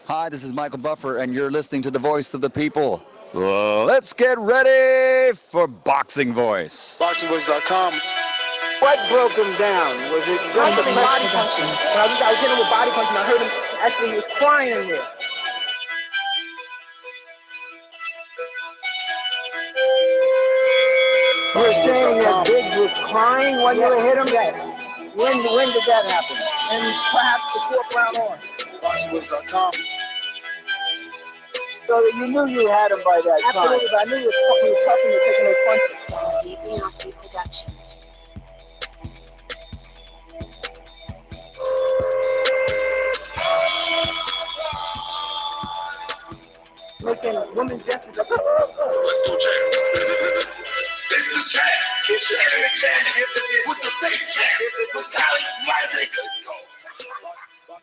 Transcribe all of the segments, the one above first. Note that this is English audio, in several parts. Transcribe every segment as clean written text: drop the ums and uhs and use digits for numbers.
Hi, this is Michael Buffer, and you're listening to the voice of the people. Let's get ready for Boxing Voice. ThaBoxingvoice.com. What broke him down? Was it just the body punches? I was hitting him with body punches, and I heard him actually, he was crying in there. You were saying that Gibbs was crying when you hit him? Yes. When did that happen? And perhaps the fourth round on. ThaBoxingvoice.com. So you knew you had him by that time. Absolutely, but I knew he was tough and taking those punches. Deeply Aussie Productions. Making women's gestures. Let's go, champ. This the champ. Keep sharing the champ. With the fake champ. With Riley.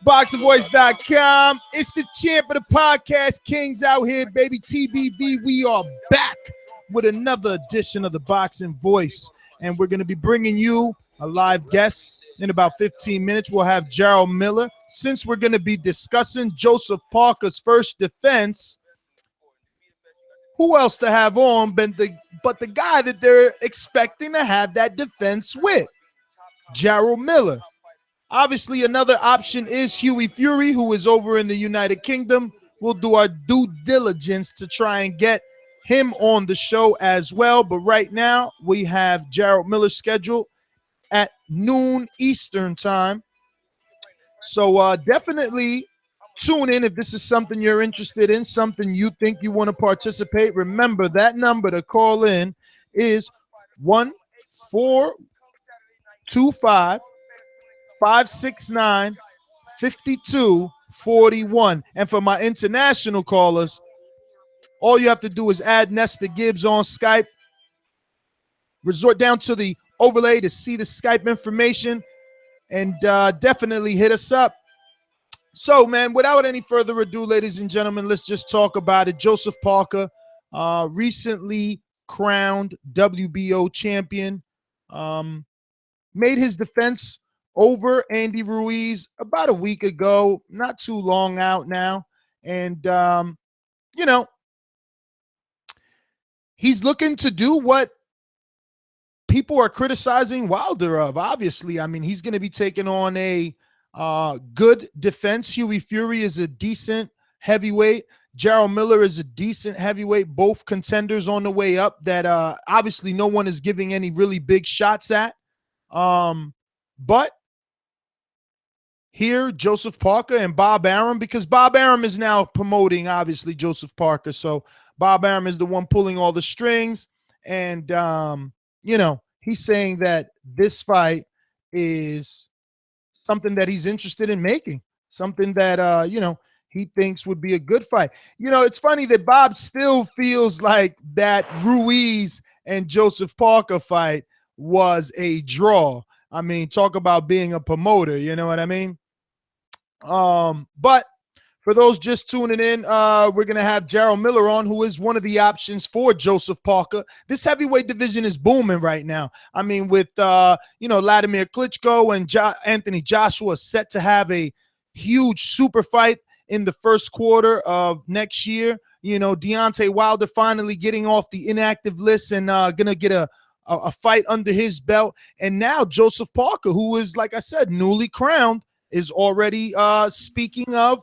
ThaBoxingvoice.com. It's the champ of the podcast, Kings out here, baby. TBV, we are back with another edition of the Boxing Voice, and we're going to be bringing you a live guest in about 15 minutes. We'll have Jarrell Miller. Since we're going to be discussing Joseph Parker's first defense, who else to have on but the guy that they're expecting to have that defense with, Jarrell Miller. Obviously, another option is Hughie Fury, who is over in the United Kingdom. We'll do our due diligence to try and get him on the show as well. But right now, we have Jarrell Miller scheduled at noon Eastern time. So definitely tune in if this is something you're interested in, something you think you want to participate. Remember, that number to call in is 1425 569-5241. And for my international callers, all you have to do is add Nestor Gibbs on Skype. Resort down to the overlay to see the Skype information, and definitely hit us up. So, man, without any further ado, ladies and gentlemen, let's just talk about it. Joseph Parker, recently crowned WBO champion, made his defense over Andy Ruiz about a week ago, not too long out now. And, he's looking to do what people are criticizing Wilder of, obviously. I mean, he's going to be taking on a good defense. Hughie Fury is a decent heavyweight. Jarrell Miller is a decent heavyweight, both contenders on the way up that obviously no one is giving any really big shots at. But here, Joseph Parker and Bob Arum, because Bob Arum is now promoting, obviously, Joseph Parker. So Bob Arum is the one pulling all the strings. And, he's saying that this fight is something that he's interested in making, something that, he thinks would be a good fight. It's funny that Bob still feels like that Ruiz and Joseph Parker fight was a draw. I mean, talk about being a promoter, you know what I mean? But for those just tuning in, we're going to have Jarrell Miller on, who is one of the options for Joseph Parker. This heavyweight division is booming right now. I mean, with, Vladimir Klitschko and Anthony Joshua set to have a huge super fight in the first quarter of next year. Deontay Wilder finally getting off the inactive list and going to get a fight under his belt. And now Joseph Parker, who is, like I said, newly crowned, is already speaking of,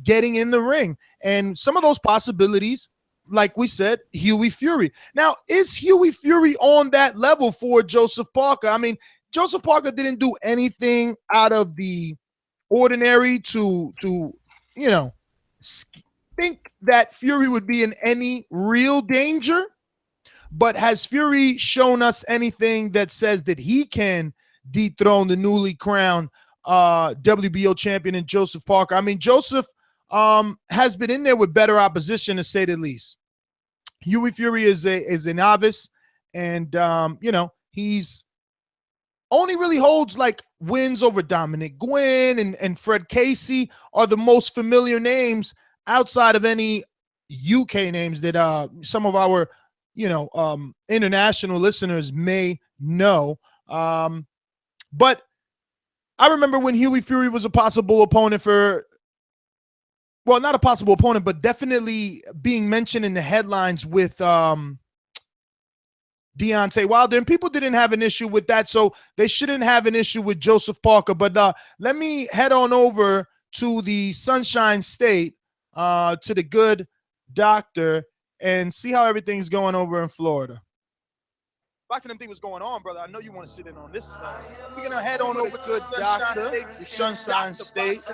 getting in the ring. And some of those possibilities, like we said, Hughie Fury. Now, is Hughie Fury on that level for Joseph Parker? I mean, Joseph Parker didn't do anything out of the ordinary to think that Fury would be in any real danger. But has Fury shown us anything that says that he can dethrone the newly crowned WBO champion in Joseph Parker? I mean, Joseph has been in there with better opposition, to say the least. Hughie Fury is a novice, and he's only really holds like wins over Dominic Gwynn and Fred Casey are the most familiar names outside of any UK names that some of our international listeners may know. But I remember when Hughie Fury was a possible opponent for well, not a possible opponent, but definitely being mentioned in the headlines with Deontay Wilder, and people didn't have an issue with that, so they shouldn't have an issue with Joseph Parker. But let me head on over to the Sunshine State, to the good doctor, and see how everything's going over in Florida. Boxing MD, what's going on, brother? I know you want to sit in on this. We're gonna head on over to the Sunshine State,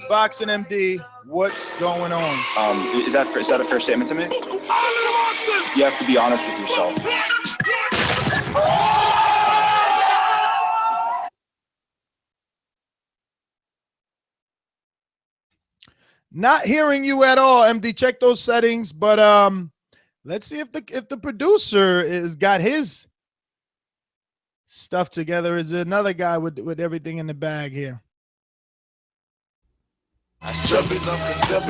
Boxing MD. What's going on? Is that a fair statement to make? You have to be honest with yourself. Not hearing you at all, MD. Check those settings, but let's see if the producer is got his stuff together. Is another guy with everything in the bag here? There'll be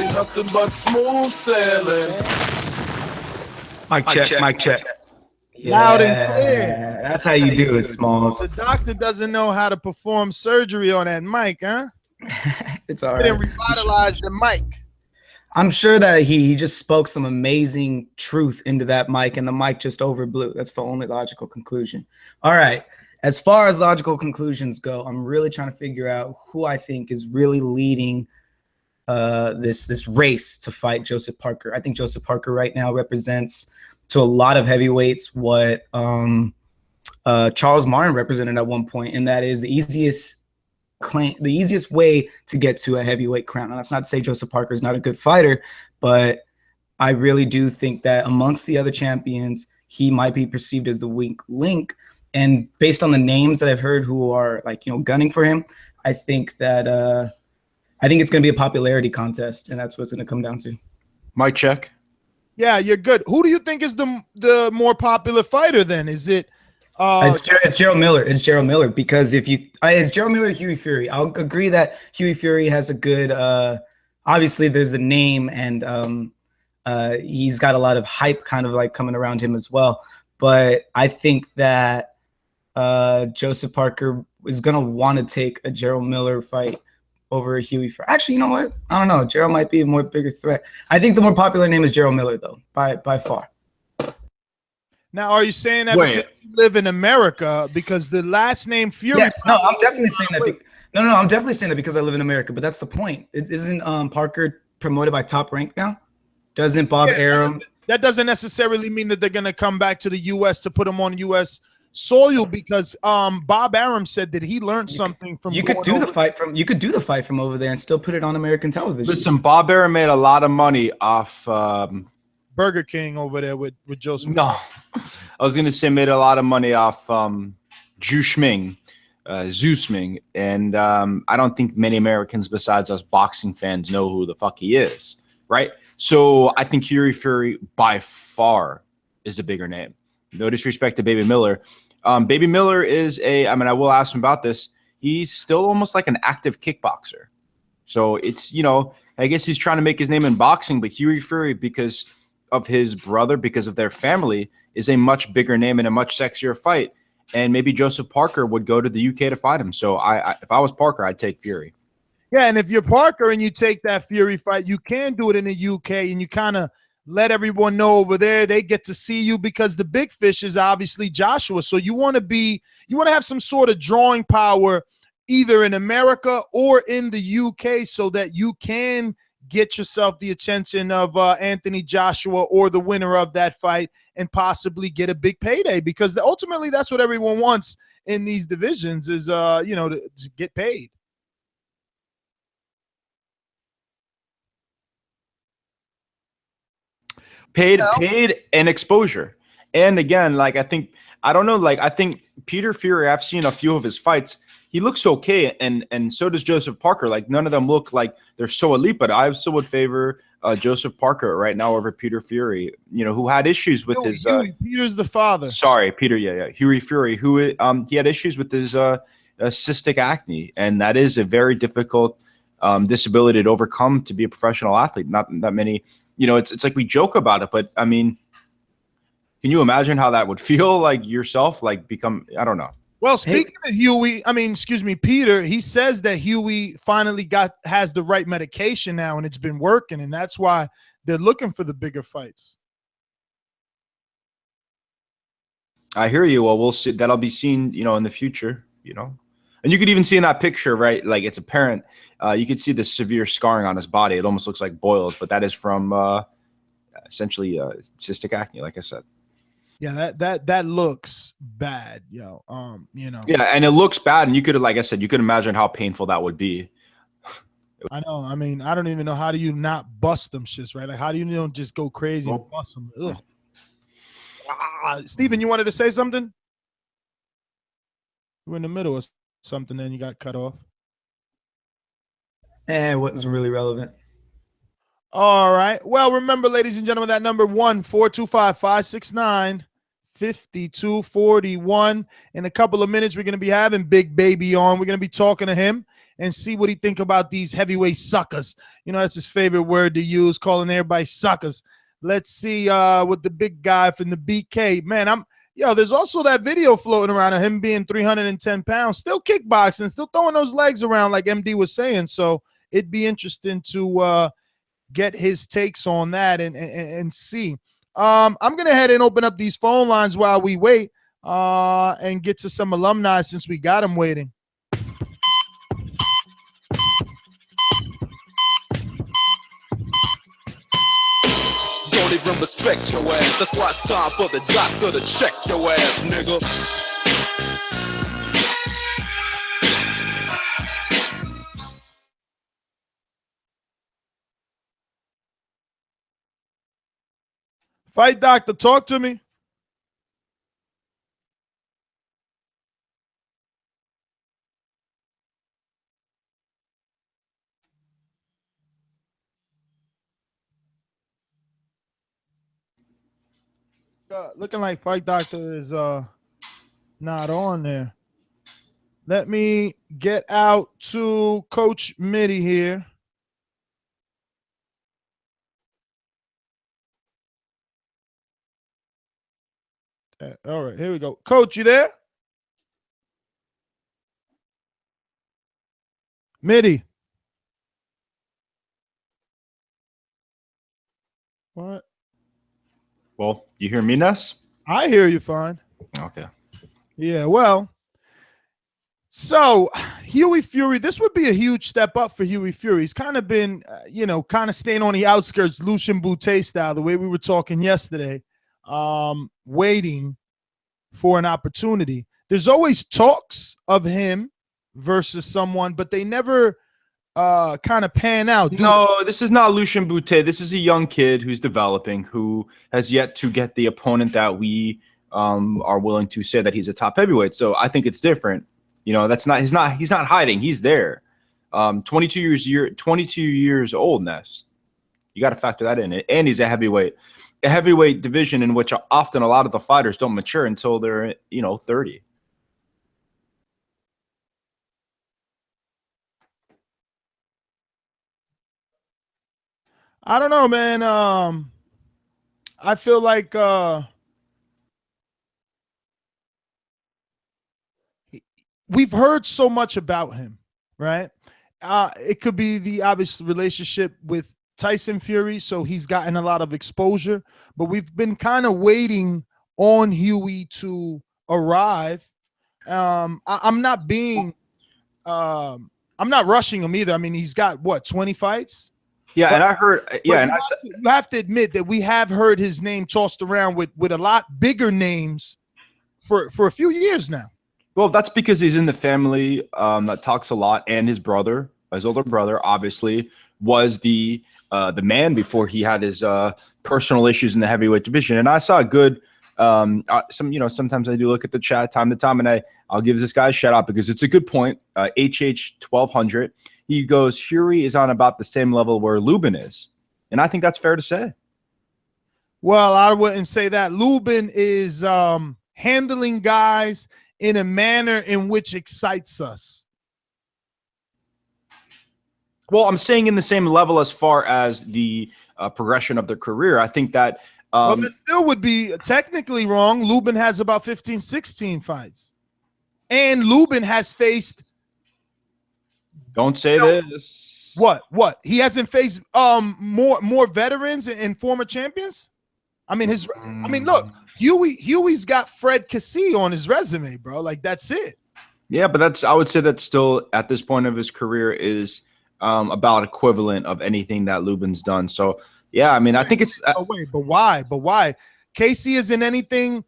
nothing but smooth sailing. Mic check. Loud and clear. That's how you do it, Smalls. The doctor doesn't know how to perform surgery on that mic, huh? It's all He right. didn't revitalize the mic. I'm sure that he just spoke some amazing truth into that mic, and the mic just overblew. That's the only logical conclusion. All right. As far as logical conclusions go, I'm really trying to figure out who I think is really leading this race to fight Joseph Parker. I think Joseph Parker right now represents to a lot of heavyweights what Charles Martin represented at one point, and that is the easiest way to get to a heavyweight crown. And that's not to say Joseph Parker is not a good fighter, but I really do think that amongst the other champions, he might be perceived as the weak link. And based on the names that I've heard who are gunning for him, I think that I think it's going to be a popularity contest, and that's what it's going to come down to. Mic check. Yeah, you're good. Who do you think is the more popular fighter then? Is it it's Jarrell Miller. It's Jarrell Miller because it's Jarrell Miller, Hughie Fury. I'll agree that Hughie Fury has a good obviously there's the name, and he's got a lot of hype kind of like coming around him as well. But I think that Joseph Parker is going to want to take a Jarrell Miller fight over a Hughie Fury. Actually, you know what? I don't know. Jarrell might be a more bigger threat. I think the more popular name is Jarrell Miller, though, by far. Now, are you saying that because you live in America? Because the last name Fury. Yes, no, I'm definitely saying that. No, I'm definitely saying that because I live in America. But that's the point. Isn't Parker promoted by Top Rank now? Doesn't Bob Arum? That doesn't necessarily mean that they're going to come back to the U.S. to put him on U.S. soil, because Bob Arum said that he learned something from. You could do the fight from over there and still put it on American television. Listen, Bob Arum made a lot of money off Burger King over there with Joseph. No, I was going to say made a lot of money off Zhu Ming, and I don't think many Americans besides us boxing fans know who the fuck he is, right? So I think Hughie Fury by far is the bigger name. No disrespect to Baby Miller. Baby Miller is I will ask him about this. He's still almost like an active kickboxer. So it's, I guess he's trying to make his name in boxing, but Hughie Fury, because of his brother, because of their family, is a much bigger name and a much sexier fight. And maybe Joseph Parker would go to the UK to fight him. So if I was Parker, I'd take Fury. Yeah, and if you're Parker and you take that Fury fight, you can do it in the UK, and you kind of let everyone know over there. They get to see you, because the big fish is obviously Joshua. So you want to have some sort of drawing power either in America or in the UK, so that you can get yourself the attention of Anthony Joshua or the winner of that fight, and possibly get a big payday, because ultimately that's what everyone wants in these divisions is, to get paid. Paid and exposure. And again, I think Peter Fury, I've seen a few of his fights. He looks okay, and so does Joseph Parker. None of them look like they're so elite, but I still would favor Joseph Parker right now over Peter Fury, who had issues with his Peter's the father. Sorry, Peter, yeah. Hughie Fury, who he had issues with his cystic acne, and that is a very difficult disability to overcome to be a professional athlete. Not that many, it's like we joke about it, but can you imagine how that would feel like yourself, become, I don't know. Well, speaking of Hughie, Peter, he says that Hughie finally has the right medication now, and it's been working, and that's why they're looking for the bigger fights. I hear you. Well, we'll see. That'll be seen, in the future, And you could even see in that picture, right? Like it's apparent. You could see the severe scarring on his body. It almost looks like boils, but that is from essentially cystic acne, like I said. Yeah, that looks bad, yo. Yeah, and it looks bad, and you could, like I said, you could imagine how painful that would be. I know. I mean, I don't even know, how do you not bust them shits, right? Like, how do you don't just go crazy and bust them? Ugh. Steven, you wanted to say something? You were in the middle of something, then you got cut off. It wasn't really relevant. All right. Well, remember, ladies and gentlemen, that number 1-425-569-5241. In a couple of minutes, we're going to be having Big Baby on. We're going to be talking to him and see what he think about these heavyweight suckers. That's his favorite word to use, calling everybody suckers. Let's see what the big guy from the BK. Man, there's also that video floating around of him being 310 pounds, still kickboxing, still throwing those legs around like MD was saying. So it'd be interesting to get his takes on that and see. I'm going to head and open up these phone lines while we wait and get to some alumni since we got them waiting. Don't even respect your ass. That's why it's time for the doctor to check your ass, nigga. Fight doctor, talk to me. Looking like fight doctor is not on there. Let me get out to Coach Mitty here. All right, here we go. Coach, you there? Mitty. What? Well, you hear me, Ness? I hear you fine. Okay. Yeah, well, so Hughie Fury, this would be a huge step up for Hughie Fury. He's kind of been, kind of staying on the outskirts, Lucian Boutte style, the way we were talking yesterday, waiting for an opportunity. There's always talks of him versus someone, but they never kind of pan out. No, this is not Lucian Boutte. This is a young kid who's developing, who has yet to get the opponent that we are willing to say that he's a top heavyweight. So I think it's different. That's not he's not hiding. He's there. 22 years old, Ness. You got to factor that in. And he's a heavyweight division in which often a lot of the fighters don't mature until they're 30. I don't know, man. I feel like we've heard so much about him, right? It could be the obvious relationship with Tyson Fury, so he's gotten a lot of exposure, but we've been kind of waiting on Hughie to arrive. I'm not rushing him either. I mean, he's got what, 20 fights? Yeah, but, and I heard. Yeah, and you have to admit that we have heard his name tossed around with a lot bigger names for a few years now. Well, that's because he's in the family that talks a lot, and his brother, his older brother, obviously was the man before he had his personal issues in the heavyweight division. And I saw a good sometimes I do look at the chat time to time, and I'll give this guy a shout out because it's a good point. HH1200. He goes, Fury is on about the same level where Lubin is. And I think that's fair to say. Well, I wouldn't say that. Lubin is handling guys in a manner in which excites us. Well, I'm saying in the same level as far as the progression of their career. I think that well, that still would be technically wrong. Lubin has about 15, 16 fights. And Lubin has faced Don't say this. what? He hasn't faced more veterans and former champions. I mean, look, Hughie's got Fred Cassie on his resume, bro. Like, that's it. Yeah, but I would say that still at this point of his career is about equivalent of anything that Lubin's done. So yeah, I mean, I think it's. But why? Casey isn't anything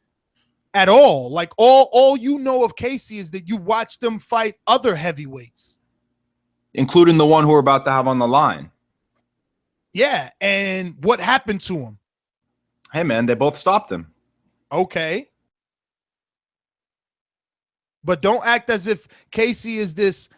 at all. Like all you know of Casey is that you watch them fight other heavyweights, including the one who we're about to have on the line. Yeah, and what happened to him? Hey, man, they both stopped him. Okay. But don't act as if Casey is this,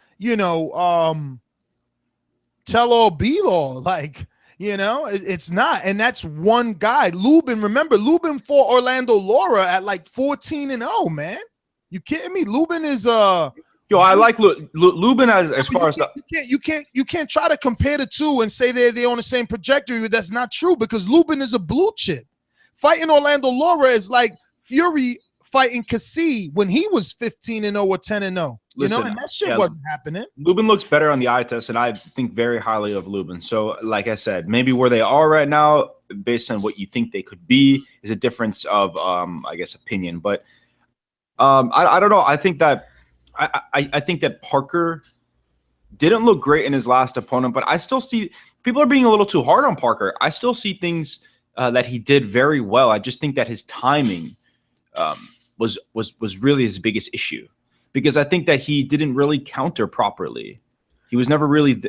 tell-all, be-all. Like, it's not. And that's one guy. Lubin, remember, Lubin fought Orlando Lara at like 14-0, man. You kidding me? Lubin is Yo, I like Lubin as far as that. You can't try to compare the two and say they're on the same trajectory. That's not true because Lubin is a blue chip. Fighting Orlando Lara is like Fury fighting Cassie when he was 15-0 or 10-0. Listen, and that shit wasn't happening. Lubin looks better on the eye test, and I think very highly of Lubin. So, like I said, maybe where they are right now, based on what you think they could be, is a difference of, I guess, opinion. But I don't know. I think that I think that Parker didn't look great in his last opponent, but I still see people are being a little too hard on Parker. I still see things that he did very well. I just think that his timing was really his biggest issue, because I think that he didn't really counter properly. He was never really.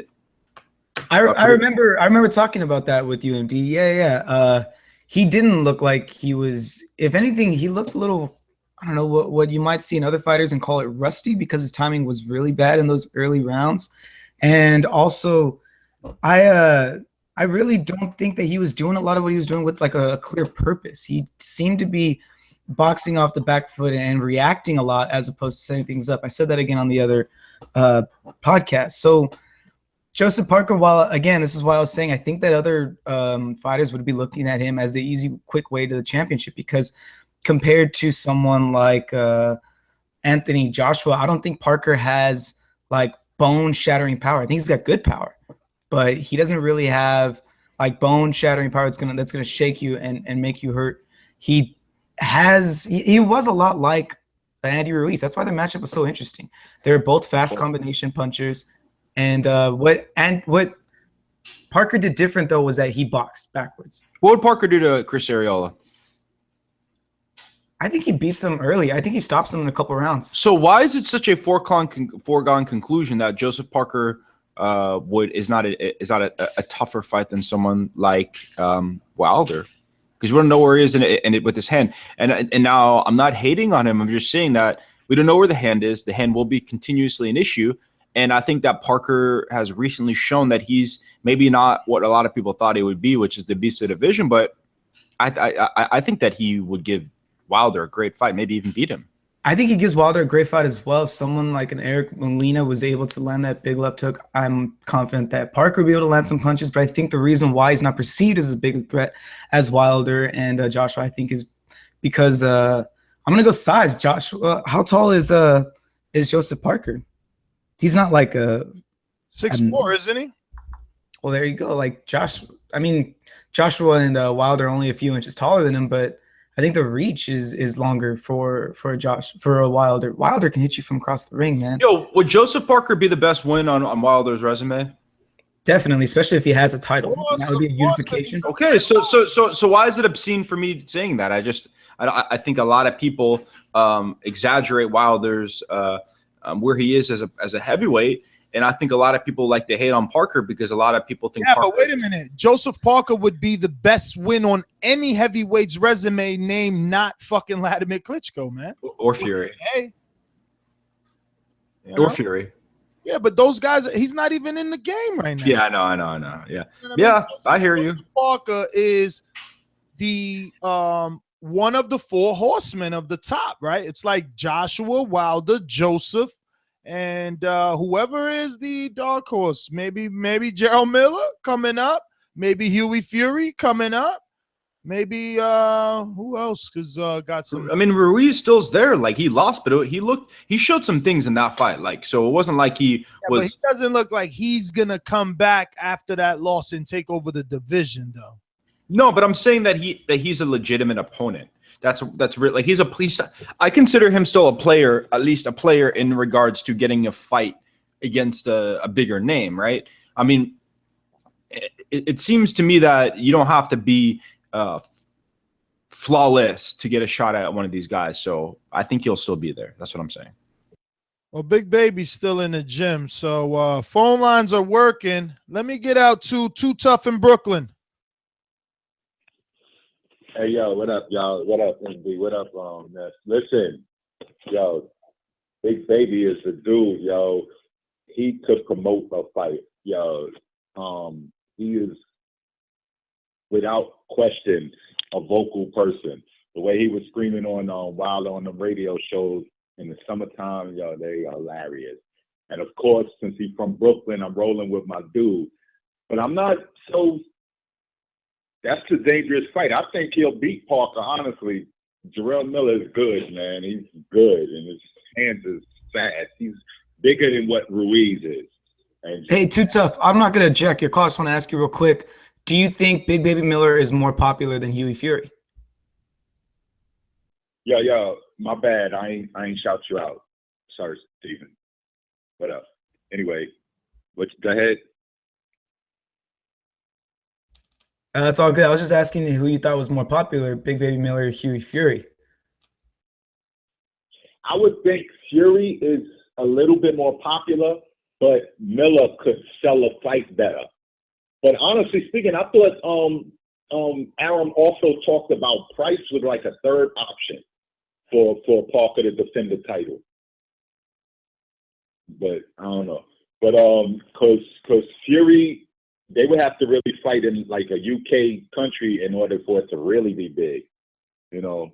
I remember talking about that with UMD. Yeah. He didn't look like he was. If anything, he looked a little. I don't know what you might see in other fighters and call it rusty, because his timing was really bad in those early rounds. And also, I really don't think that he was doing a lot of what he was doing with like a clear purpose. He seemed to be boxing off the back foot and reacting a lot as opposed to setting things up. I said that again on the other podcast. So Joseph Parker, while again, this is why I was saying I think that other fighters would be looking at him as the easy, quick way to the championship, because compared to someone like Anthony Joshua, I don't think Parker has like bone-shattering power. I think he's got good power, but he doesn't really have like bone-shattering power that's gonna shake you and make you hurt. He was a lot like Andy Ruiz. That's why the matchup was so interesting. They're both fast combination punchers, and what Parker did different though was that he boxed backwards. What would Parker do to Chris Arreola? I think he beats him early. I think he stops him in a couple rounds. So why is it such a foregone conclusion that Joseph Parker is not a tougher fight than someone like Wilder? Because we don't know where he is in it with his hand. And now I'm not hating on him. I'm just saying that we don't know where the hand is. The hand will be continuously an issue. And I think that Parker has recently shown that he's maybe not what a lot of people thought he would be, which is the beast of the division. But I think that he would give Wilder a great fight, maybe even beat him. I think he gives Wilder a great fight as well. If someone like an Eric Molina was able to land that big left hook, I'm confident that Parker will be able to land some punches. But I think the reason why he's not perceived as a big threat as Wilder and Joshua, I think, is because I'm gonna go size. Joshua, how tall is Joseph Parker? He's not like a 6'4", isn't he? Well, there you go. Like Joshua and Wilder are only a few inches taller than him, but I think the reach is longer for a Wilder. Wilder can hit you from across the ring, man. Yo, would Joseph Parker be the best win on Wilder's resume? Definitely, especially if he has a title. That would be a unification. Okay, so why is it obscene for me saying that? I think a lot of people exaggerate Wilder's where he is as a heavyweight. And I think a lot of people like to hate on Parker because a lot of people think. Yeah, Parker, but wait a minute. Joseph Parker would be the best win on any heavyweight's resume name, not fucking Vladimir Klitschko, man. Or Fury. Hey. Or Fury. Yeah, but those guys, he's not even in the game right now. Yeah, I know. Yeah. You know Yeah, I hear you. Parker is the one of the four horsemen of the top, right? It's like Joshua, Wilder, Joseph, and whoever is the dark horse, maybe Jarrell Miller coming up, maybe Hughie Fury coming up. Maybe who else? Because got some. I mean, Ruiz still's there. Like he lost, but he showed some things in that fight. Like so, it wasn't like he was. But he doesn't look like he's gonna come back after that loss and take over the division, though. No, but I'm saying that he's a legitimate opponent. That's real. Like he's I consider him still a player, at least a player in regards to getting a fight against a bigger name, right? I mean, it seems to me that you don't have to be flawless to get a shot at one of these guys. So I think he'll still be there. That's what I'm saying. Well, Big Baby's still in the gym, so phone lines are working. Let me get out to Too Tough in Brooklyn. Hey, yo, what up, y'all? What up, MD? What up, Ness? Listen, yo, Big Baby is the dude, yo. He could promote a fight, yo. He is, without question, a vocal person. The way he was screaming on Wild on the radio shows in the summertime, yo, they are hilarious. And of course, since he's from Brooklyn, I'm rolling with my dude. But I'm not so. That's a dangerous fight. I think he'll beat Parker, honestly. Jarrell Miller is good, man. He's good, and his hands is fast. He's bigger than what Ruiz is. And Hey, Too Tough, I'm not going to object your call. I just want to ask you real quick. Do you think Big Baby Miller is more popular than Hughie Fury? Yo, my bad. I ain't shout you out. Sorry, Steven. What up? Anyway, go ahead. That's all good. I was just asking you who you thought was more popular, Big Baby Miller or Hughie Fury. I would think Fury is a little bit more popular, but Miller could sell a fight better. But honestly speaking, I thought Aram also talked about Price was like a third option for Parker to defend the title. But I don't know. But because Fury, they would have to really fight in like a UK country in order for it to really be big, you know.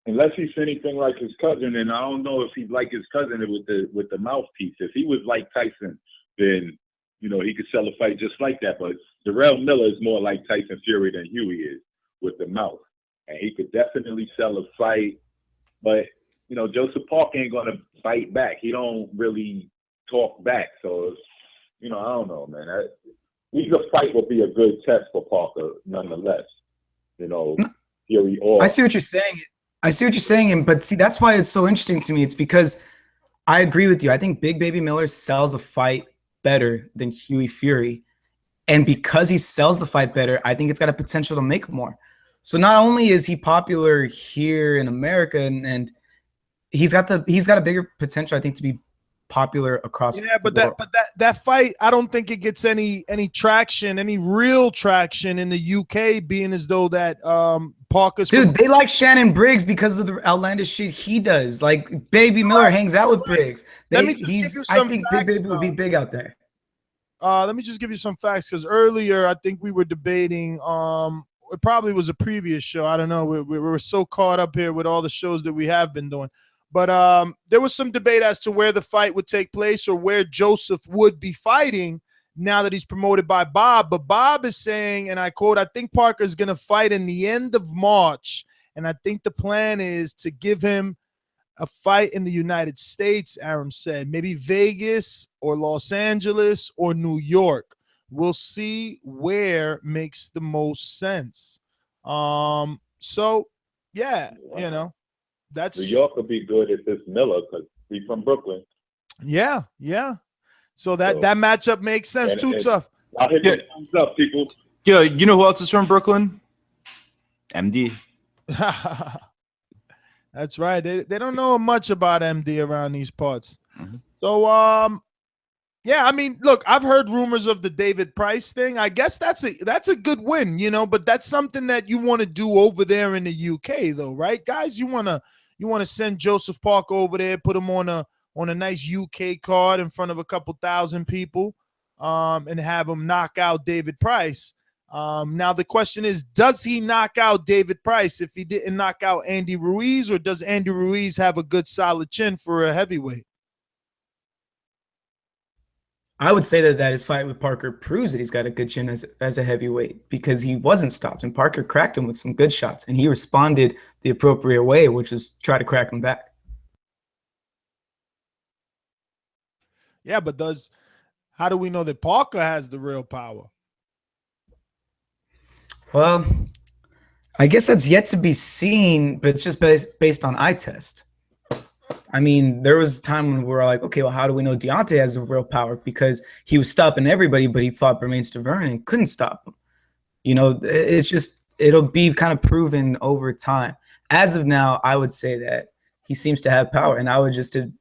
Unless he's anything like his cousin, and I don't know if he's like his cousin with the mouthpiece. If he was like Tyson, then you know he could sell a fight just like that. But Jarrell Miller is more like Tyson Fury than Hughie is with the mouth, and he could definitely sell a fight. But you know Joseph Parker ain't gonna fight back. He don't really talk back. So you know I don't know, man. Either fight will be a good test for Parker, nonetheless. You know, Fury or I see what you're saying, but see, that's why it's so interesting to me. It's because I agree with you. I think Big Baby Miller sells a fight better than Hughie Fury. And because he sells the fight better, I think it's got a potential to make more. So not only is he popular here in America, and he's got a bigger potential, I think, to be popular across. Yeah, but that fight, I don't think it gets any traction, any real traction in the UK, being as though that Parker's. Dude, they like Shannon Briggs because of the outlandish shit he does. Like Baby Miller hangs out with Briggs. I think Big Baby would be big out there. Let me just give you some facts, because earlier I think we were debating. It probably was a previous show. I don't know. We were so caught up here with all the shows that we have been doing. But there was some debate as to where the fight would take place or where Joseph would be fighting now that he's promoted by Bob. But Bob is saying, and I quote, I think Parker's going to fight in the end of March. And I think the plan is to give him a fight in the United States, Aram said. Maybe Vegas or Los Angeles or New York. We'll see where makes the most sense. So, yeah, you know. That's New York would be good if it's Miller because he's from Brooklyn. Yeah. So that matchup makes sense. Too tough. I'll hit the thumbs up, people. Yeah, you know who else is from Brooklyn? MD. That's right. They don't know much about MD around these parts. Mm-hmm. So yeah, I mean, look, I've heard rumors of the David Price thing. I guess that's a good win, you know, but that's something that you want to do over there in the UK though, right? Guys, you want to send Joseph Parker over there, put him on a nice UK card in front of a couple thousand people, and have him knock out David Price. Now the question is, does he knock out David Price if he didn't knock out Andy Ruiz, or does Andy Ruiz have a good solid chin for a heavyweight? I would say that his fight with Parker proves that he's got a good chin as a heavyweight, because he wasn't stopped, and Parker cracked him with some good shots, and he responded the appropriate way, which was try to crack him back. Yeah, but how do we know that Parker has the real power? Well, I guess that's yet to be seen, but it's just based on eye test. I mean, there was a time when we were like, okay, well, how do we know Deontay has the real power? Because he was stopping everybody, but he fought Bermane Stiverne and couldn't stop him. You know, it'll be kind of proven over time. As of now, I would say that he seems to have power, and I would assume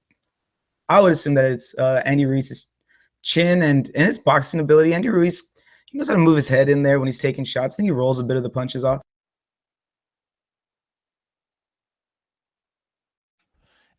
that it's Andy Ruiz's chin and his boxing ability. Andy Ruiz, he knows how to move his head in there when he's taking shots, and he rolls a bit of the punches off.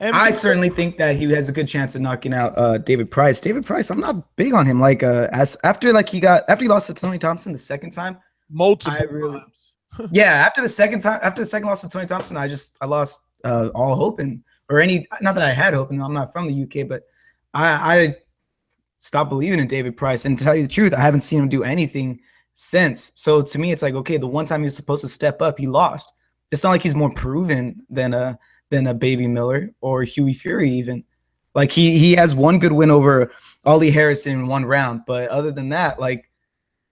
I certainly think that he has a good chance of knocking out David Price. David Price, I'm not big on him. Like after he lost to Tony Thompson the second time, multiple times. Yeah, after the second loss to Tony Thompson, I lost all hope not that I had hope, and I'm not from the UK, but I stopped believing in David Price. And to tell you the truth, I haven't seen him do anything since. So to me, it's like, okay, the one time he was supposed to step up, he lost. It's not like he's more proven than a Baby Miller or Hughie Fury even. Like he has one good win over Ollie Harrison in one round, but other than that, like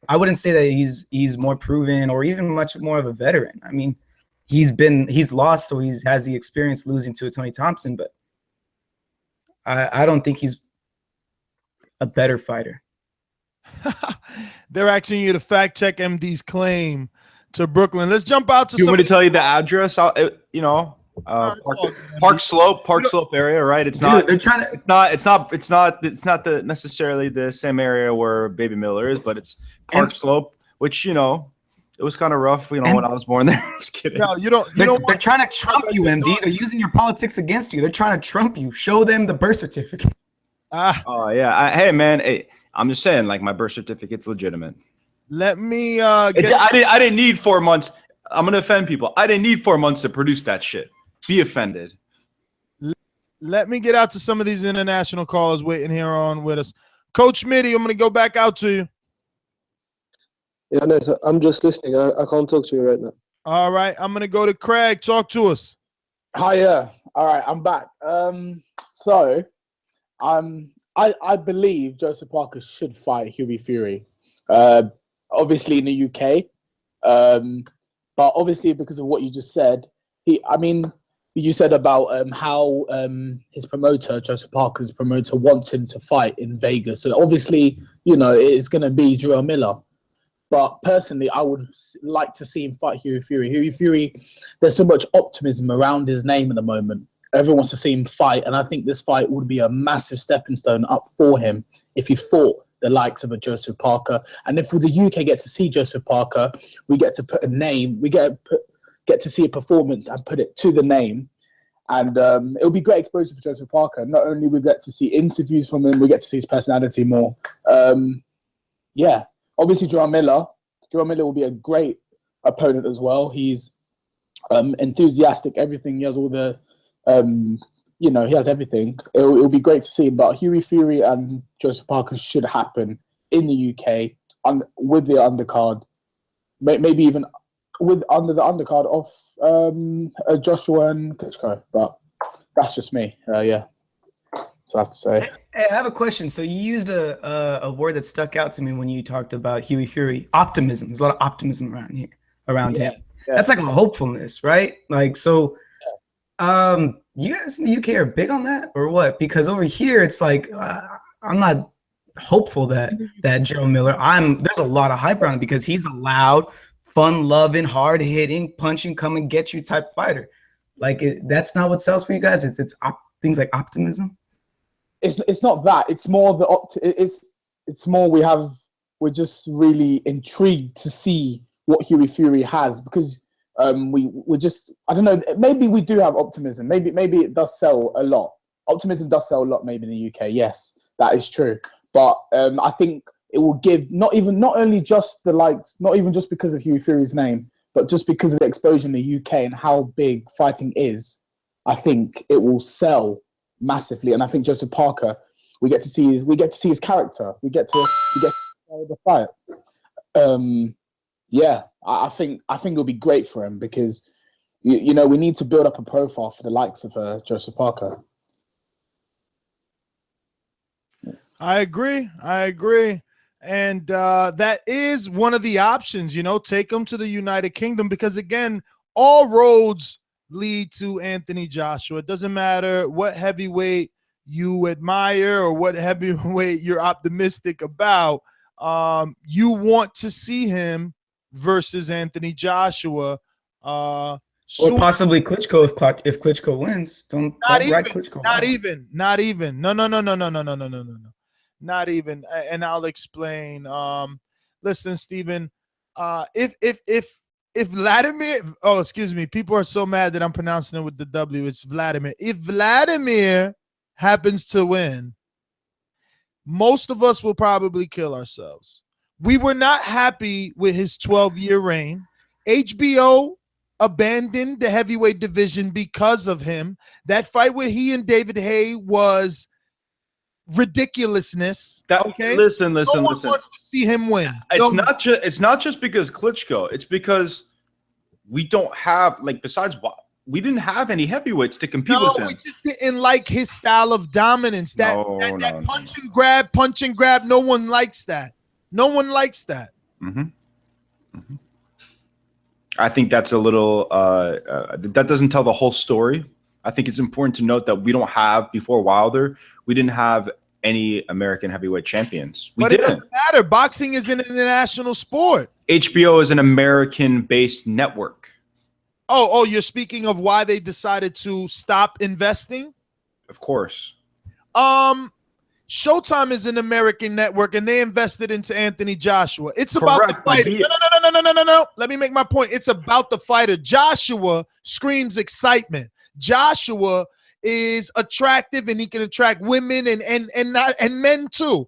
I wouldn't say that he's more proven or even much more of a veteran. I mean, he's lost, so he has the experience losing to a Tony Thompson, but I don't think he's a better fighter. They're asking you to fact check MD's claim to Brooklyn. Let's jump out to. You want me to tell you the address? Park Slope area, right? It's Dude, not. They're trying to. It's not necessarily the same area where Baby Miller is, but it's Park Slope, which it was kind of rough. When I was born there. I was kidding. No, They're trying to trump you, MD. They're using your politics against you. They're trying to trump you. Show them the birth certificate. Oh yeah. Hey man. Hey, I'm just saying, like my birth certificate's legitimate. Let me. I didn't need 4 months. I'm gonna offend people. I didn't need 4 months to produce that shit. Be offended. Let me get out to some of these international callers waiting here on with us. Coach Mitty, I'm gonna go back out to you. Yeah, no, I'm just listening. I can't talk to you right now. All right, I'm gonna go to Craig. Talk to us. Hi, yeah. All right, I'm back. So, I believe Joseph Parker should fight Hughie Fury. Obviously in the UK, but obviously because of what you just said, you said about how his promoter, Joseph Parker's promoter, wants him to fight in Vegas. So obviously, it's going to be Jarrell Miller. But personally, I would like to see him fight Hughie Fury. Hughie Fury, there's so much optimism around his name at the moment. Everyone wants to see him fight, and I think this fight would be a massive stepping stone up for him if he fought the likes of a Joseph Parker. And if with the UK get to see Joseph Parker, we get to put a name, we get to see a performance and put it to the name. And it'll be great exposure for Joseph Parker. Not only we get to see interviews from him, we get to see his personality more. Yeah, obviously Jarrell Miller will be a great opponent as well. He's enthusiastic, everything. He has all the, he has everything. It'll be great to see him. But Hughie Fury and Joseph Parker should happen in the UK with the undercard, maybe even under the undercard of Joshua and Klitschko. But that's just me. Yeah. So I have to say. Hey, I have a question. So you used a word that stuck out to me when you talked about Hughie Fury. Optimism. There's a lot of optimism around him. Yeah. That's like a hopefulness, right? Like so. You guys in the UK are big on that or what? Because over here it's like I'm not hopeful that Jarrell Miller. There's a lot of hype around him because he's a loud, fun-loving, hard-hitting, punching, come and get you type fighter. Like that's not what sells for you guys. It's things like optimism. It's not that. It's more it's more we're just really intrigued to see what Hughie Fury has because. We're just, I don't know, maybe we do have optimism. Maybe it does sell a lot. Optimism does sell a lot maybe in the UK. Yes, that is true. But I think it will give not only just the likes, not even just because of Hughie Fury's name, but just because of the exposure in the UK and how big fighting is, I think it will sell massively. And I think Joseph Parker, We get to see his character. We get to the fight. Yeah, I think it'll be great for him because you know, we need to build up a profile for the likes of Joseph Parker. I agree. And that is one of the options, you know, take him to the United Kingdom because, again, all roads lead to Anthony Joshua. It doesn't matter what heavyweight you admire or what heavyweight you're optimistic about. You want to see him versus Anthony Joshua. Or possibly Klitschko if Klitschko wins. Don't write Klitschko. Not even. No. Not even. And I'll explain. Listen, Steven, if Vladimir, oh, excuse me, people are so mad that I'm pronouncing it with the W. It's Vladimir. If Vladimir happens to win, most of us will probably kill ourselves. We were not happy with his 12-year reign. HBO abandoned the heavyweight division because of him. That fight with he and David Haye was ridiculousness. Listen. No one wants to see him win. It's not just because Klitschko. It's because we don't have, like, besides we didn't have any heavyweights to compete with him. We just didn't like his style of dominance. That punch and grab. No one likes that. I think that's a little that doesn't tell the whole story. I think it's important to note that we don't have, before Wilder, we didn't have any American heavyweight champions. It doesn't matter. Boxing is an international sport. HBO is an American-based network. Oh, you're speaking of why they decided to stop investing? Of course. Showtime is an American network, and they invested into Anthony Joshua. It's about the fighter. No. Let me make my point. It's about the fighter. Joshua screams excitement. Joshua is attractive, and he can attract women and men too.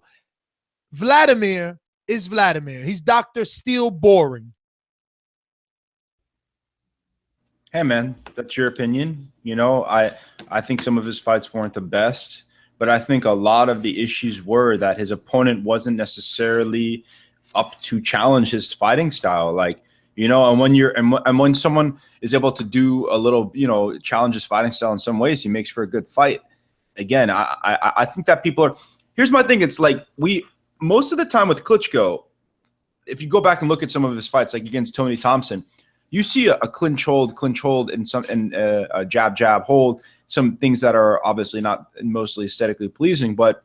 Vladimir is Vladimir. He's Dr. Steele Boring. Hey, man, that's your opinion. You know, I think some of his fights weren't the best, but I think a lot of the issues were that his opponent wasn't necessarily up to challenge his fighting style. Like, you know, and when someone is able to do a little, you know, challenge his fighting style in some ways, he makes for a good fight. Again, I think that people are. Here's my thing. It's like most of the time with Klitschko, if you go back and look at some of his fights, like against Tony Thompson, you see a clinch hold, and a jab hold. Some things that are obviously not mostly aesthetically pleasing, but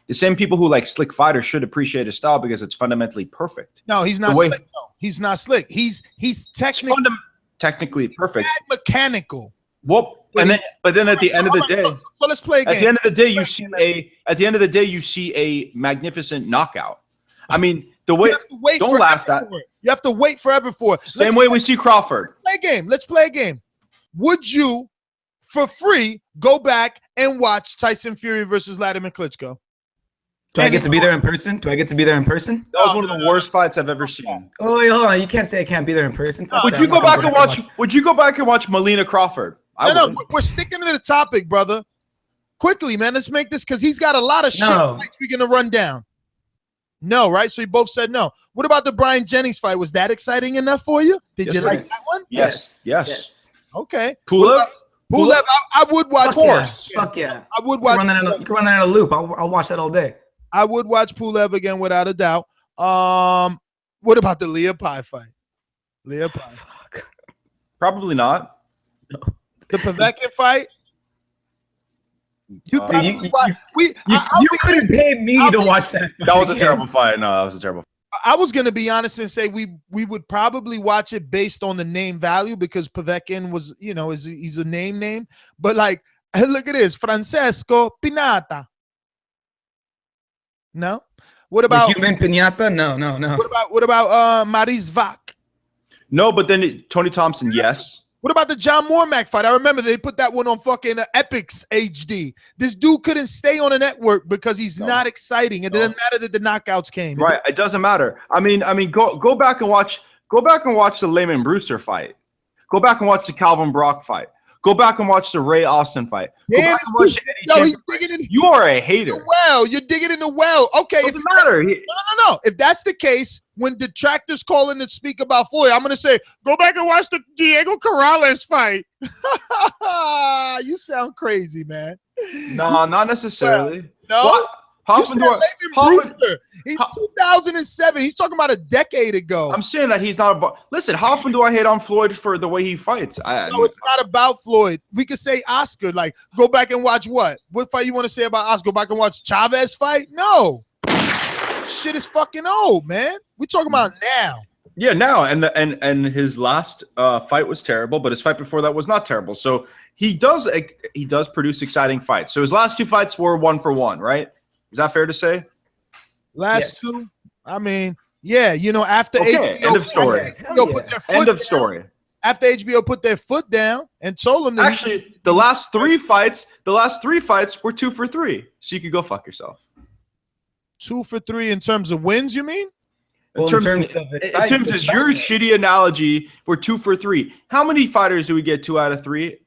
the same people who like slick fighters should appreciate his style because it's fundamentally perfect. No, he's not slick. No, he's not slick. He's technically perfect. Mechanical. Well, but then at the end of the day, so let's play a game. At the end of the day, you see a magnificent knockout. I mean, the way don't laugh at. You have to wait forever for it. Same way we see Crawford. Let's play a game. Would you, for free, go back and watch Tyson Fury versus Vladimir Klitschko? Do I get to be there in person? That was one of the worst fights I've ever seen. Oh, wait, hold on. You can't say I can't be there in person. Would you go back and watch Melina Crawford? No, we're sticking to the topic, brother. Quickly, man. Let's make this because he's got a lot of shit fights we're gonna run down. No, right? So you both said no. What about the Brian Jennings fight? Was that exciting enough for you? Did you like that one? Yes. Okay. Pulev, I would watch. Of course. Fuck yeah. I would watch. You can run that in a loop. I'll watch that all day. I would watch Pulev again without a doubt. What about the Leopai fight? Fuck. Probably not. No. The Povetkin fight? You couldn't pay me to watch that. That was a terrible fight. No, that was a terrible fight. I was going to be honest and say we would probably watch it based on the name value because Povetkin was, you know, he's a name. But like, look at this. Francesco Pinata. No? What about human Pinata? No. What about Maris Vac? No, but then Tony Thompson, yes. What about the John Mormack fight? I remember they put that one on fucking Epix HD. This dude couldn't stay on a network because he's not exciting. It didn't matter that the knockouts came. Right, it doesn't matter. I mean, go back and watch the Layman Brewster fight. Go back and watch the Calvin Brock fight. Go back and watch the Ray Austin fight. Go Damn, back and watch the Eddie yo, Chandler he's fight. digging in You are a hater. the well. You're digging in the well. Okay, Doesn't matter. no. If that's the case, when detractors call in to speak about Floyd, I'm gonna say, go back and watch the Diego Corrales fight. You sound crazy, man. No, not necessarily. No. What? How often do He's 2007. He's talking about a decade ago. I'm saying that he's not a. Listen, how often do I hate on Floyd for the way he fights? No, it's not about Floyd. We could say Oscar. Like, go back and watch what? What fight you want to say about Oscar? Go back and watch Chavez fight? No. Shit is fucking old, man. We talking about now. Yeah, now and his last fight was terrible, but his fight before that was not terrible. So he does produce exciting fights. So his last 2 fights were 1 for 1, right? Is that fair to say? Last 2, I mean, yeah, after okay, HBO, end of story. End of story. After HBO put their foot down and told him that actually the last 3 fights were 2 for 3. So you could go fuck yourself. 2 for 3 in terms of wins, you mean? In terms of your shitty analogy, we're 2 for 3. How many fighters do we get 2 out of 3?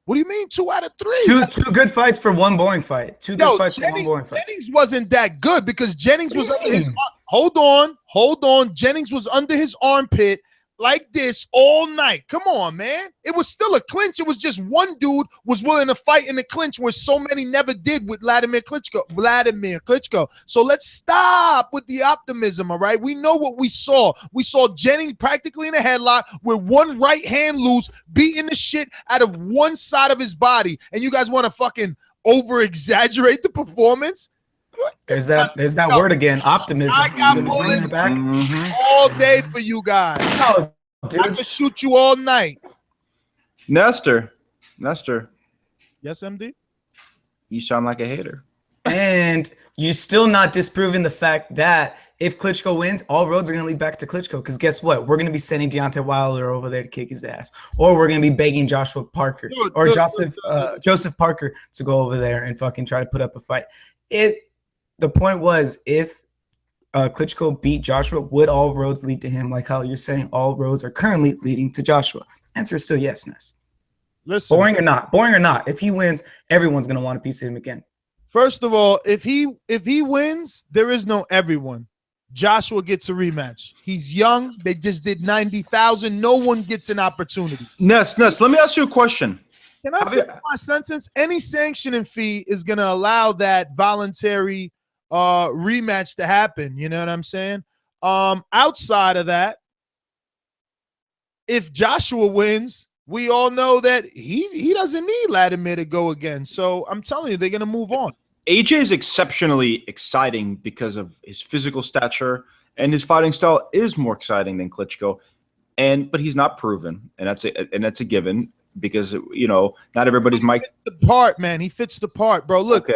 What do you mean 2 out of 3? Two good fights for 1 boring fight. Two good fights for 1 boring fight. Jennings wasn't that good because Jennings was under his. Hold on. Jennings was under his armpit like this all night. Come on, man. It was still a clinch. It was just one dude was willing to fight in the clinch where so many never did with Vladimir Klitschko. So let's stop with the optimism, all right? We know what we saw. We saw Jennings practically in a headlock with one right hand loose, beating the shit out of one side of his body. And you guys want to fucking over-exaggerate the performance? There's that word again, optimism. I got bullets all day for you guys. No, dude. I can shoot you all night. Nestor. Yes, MD? You sound like a hater. And you're still not disproving the fact that if Klitschko wins, all roads are going to lead back to Klitschko. Because guess what? We're going to be sending Deontay Wilder over there to kick his ass. Or we're going to be begging Joshua Parker or Joseph Parker to go over there and fucking try to put up a fight. The point was, if Klitschko beat Joshua, would all roads lead to him? Like how you're saying all roads are currently leading to Joshua. Answer is still yes, Ness. Listen, boring or not, if he wins, everyone's going to want a piece of him again. First of all, if he wins, there is no everyone. Joshua gets a rematch. He's young. They just did 90,000. No one gets an opportunity. Ness, let me ask you a question. Can I finish my sentence? Any sanctioning fee is going to allow that voluntary rematch to happen. You know what I'm saying? Outside of that, if Joshua wins, we all know that he doesn't need Vladimir to go again. So I'm telling you, they're going to move on. AJ is exceptionally exciting because of his physical stature, and his fighting style is more exciting than Klitschko. But he's not proven, and that's a given because not everybody's Mike. He fits the part, man. He fits the part, bro. Look,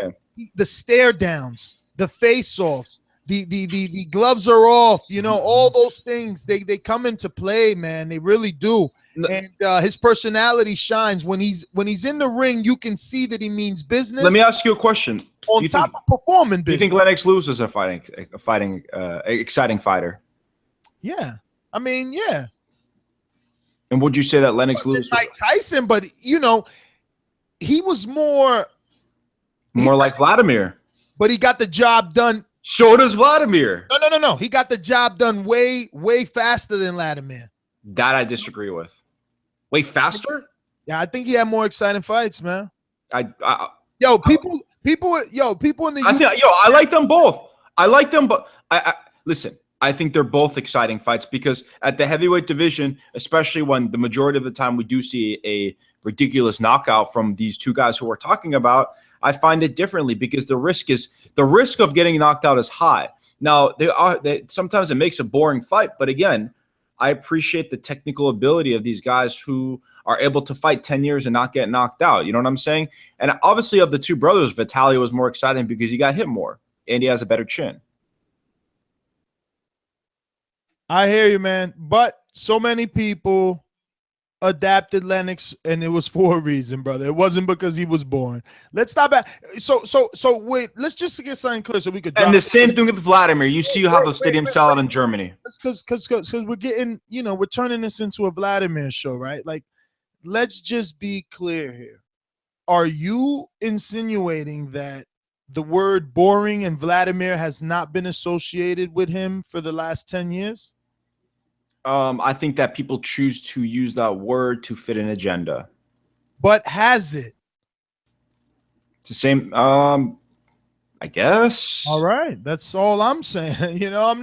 the stare downs, the face offs, the gloves are off. All those things they come into play, man. They really do. And his personality shines when he's in the ring. You can see that he means business. Let me ask you a question. On top of performing business. Do you think Lennox Lewis is a exciting fighter? Yeah, I mean, yeah. And would you say that Lennox Lewis was Mike Tyson? But he was more like Vladimir. But he got the job done. So does Vladimir. No. He got the job done way faster than Vladimir. That I disagree with. Way faster? Yeah, I think he had more exciting fights, man. People in the I like them both. Listen, I think they're both exciting fights because at the heavyweight division, especially when the majority of the time we do see a ridiculous knockout from these two guys who we're talking about, I find it differently because the risk of getting knocked out is high. Now, sometimes it makes a boring fight, but again, I appreciate the technical ability of these guys who are able to fight 10 years and not get knocked out. You know what I'm saying? And obviously of the two brothers, Vitaly was more exciting because he got hit more and he has a better chin. I hear you, man. But so many people adapted Lennox, and it was for a reason, brother. It wasn't because he was born. Let's stop at so wait. Let's just get something clear so we could. And the same thing with Vladimir. You see how the stadium sell out in Germany. Because we're getting we're turning this into a Vladimir show, right? Like let's just be clear here. Are you insinuating that the word boring and Vladimir has not been associated with him for the last 10 years? I think that people choose to use that word to fit an agenda. But has it? It's the same. I guess. All right, that's all I'm saying. You know, I'm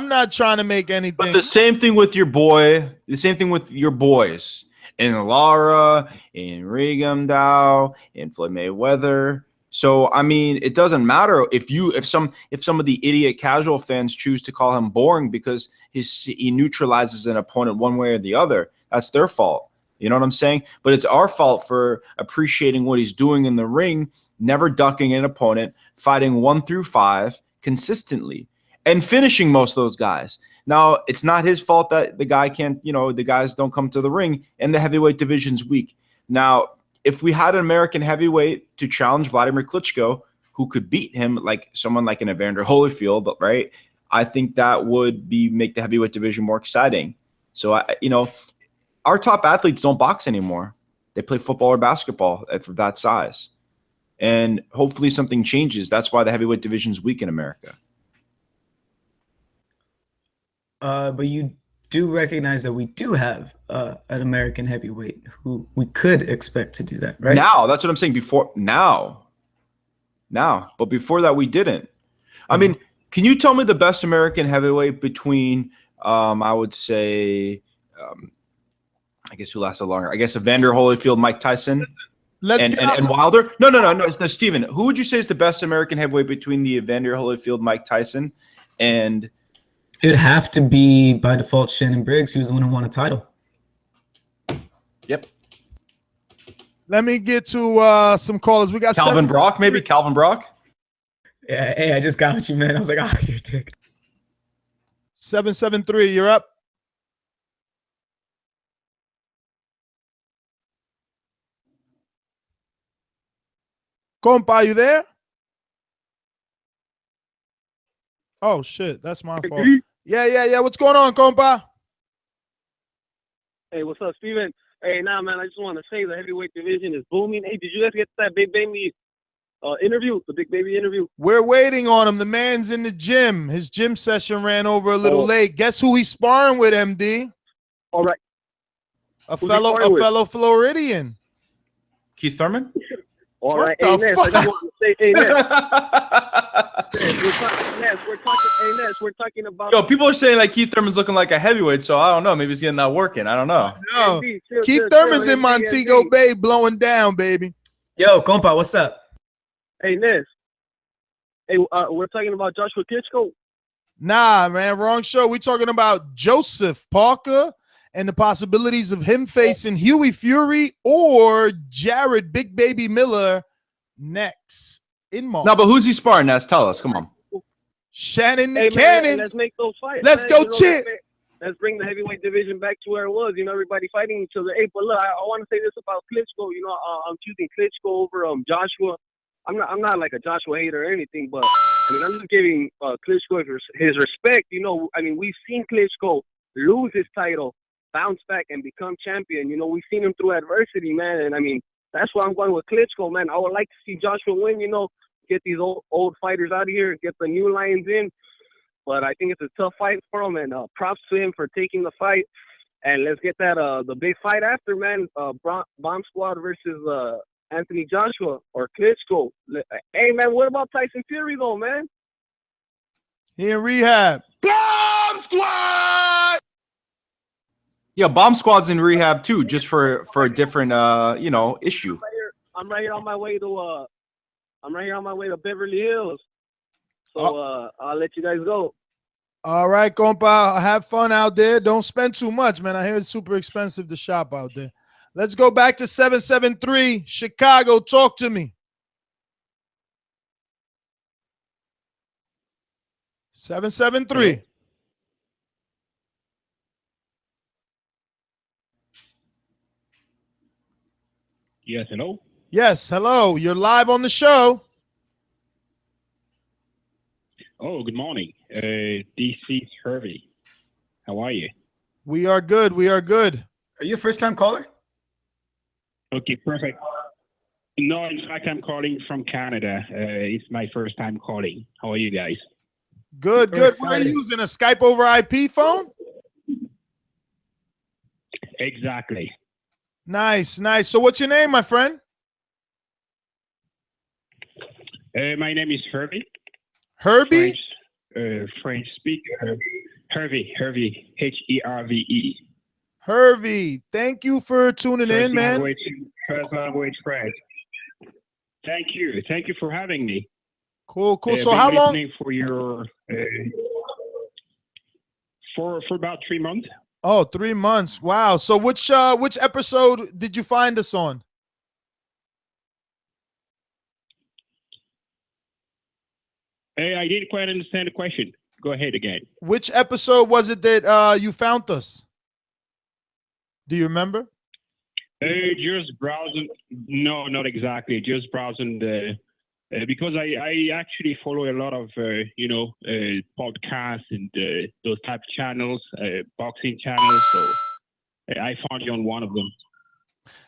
not trying to make anything. But the same thing with your boy. The same thing with your boys. And Lara, and Rigamdow, and Floyd Mayweather. So I mean, it doesn't matter if some of the idiot casual fans choose to call him boring because he neutralizes an opponent one way or the other. That's their fault. You know what I'm saying? But it's our fault for appreciating what he's doing in the ring, never ducking an opponent, fighting 1 through 5 consistently, and finishing most of those guys. Now, it's not his fault that the guy can't, the guys don't come to the ring, and the heavyweight division's weak. Now, if we had an American heavyweight to challenge Vladimir Klitschko, who could beat him, like someone like an Evander Holyfield, right? I think that would make the heavyweight division more exciting. So, our top athletes don't box anymore. They play football or basketball for that size. And hopefully something changes. That's why the heavyweight division's weak in America. But you do recognize that we do have an American heavyweight who we could expect to do that, right? Now, that's what I'm saying. Now. But before that, we didn't. I mean, can you tell me the best American heavyweight between, I would say, I guess who lasted longer? I guess Evander Holyfield, Mike Tyson, and Wilder? No, Steven, who would you say is the best American heavyweight between the Evander Holyfield, Mike Tyson, and... It'd have to be, by default, Shannon Briggs. He was the one who won a title. Yep. Let me get to some callers. We got Calvin Brock, maybe? Calvin Brock? Yeah, hey, I just got with you, man. I was like, you're a dick. 773, you're up. Compa, are you there? Oh, shit. That's my fault. Yeah. What's going on, compa? Hey, what's up, Steven? Hey, man, I just want to say the heavyweight division is booming. Hey, did you guys get that Big Baby interview, the Big Baby interview? We're waiting on him. The man's in the gym. His gym session ran over a little late. Guess who he's sparring with, MD? All right. A fellow Floridian. Keith Thurman? All right, hey, Ness, I just want to say, hey, Ness. We're talking about... Yo, people are saying, like, Keith Thurman's looking like a heavyweight, so I don't know. Maybe he's getting that working. I don't know. No. Keith Thurman's in Montego Bay blowing down, baby. Yo, compa, what's up? Hey, Ness. Hey, we're talking about Joshua Klitschko. Nah, man, wrong show. We're talking about Joseph Parker and the possibilities of him facing Hughie Fury or Jared Big Baby Miller next in March. No, but who's he sparring, Ness? Tell us. Come on. Shannon the Hey, Cannon. man, let's make those fights. Let's go, Chip. Let's bring the heavyweight division back to where it was. Everybody fighting each other. Hey, but look, I want to say this about Klitschko. I'm choosing Klitschko over Joshua. I'm not like a Joshua hater or anything, but I mean, I'm just giving Klitschko his respect. We've seen Klitschko lose his title, bounce back, and become champion. We've seen him through adversity, man. And I mean, that's why I'm going with Klitschko, man. I would like to see Joshua win. Get these old fighters out of here, get the new lions in. But I think it's a tough fight for him, and props to him for taking the fight. And let's get that the big fight after, man. Bomb Squad versus Anthony Joshua or Klitschko. Hey, man, what about Tyson Fury, though, man? He in rehab. Bomb Squad! Yeah, Bomb Squad's in rehab, too, just for a different, issue. I'm right here on my way to Beverly Hills. So I'll let you guys go. All right, compa. Have fun out there. Don't spend too much, man. I hear it's super expensive to shop out there. Let's go back to 773 Chicago. Talk to me. 773. Yes, hello? Yes, hello. You're live on the show. Oh, good morning. This is Hervey. How are you? We are good. We are good. Are you a first-time caller? Okay, perfect. No, in fact, I'm calling from Canada. It's my first time calling. How are you guys? Good, We're good. What are you excited. using? A Skype over IP phone? Exactly. Nice, nice. So what's your name, my friend? My name is Herbie. Herbie? French speaker. Hervey, Herve. Hervey, thank you for tuning in, man. First language French. Thank you for having me. Cool. So been how long? listening for your for about 3 months. Oh, 3 months. Wow. So which episode did you find us on? I didn't quite understand the question. Go ahead again. Which episode was it that you found us? Do you remember? Just browsing. No, not exactly. Just browsing because I actually follow a lot of podcasts and those type of channels, boxing channels. So I found you on one of them.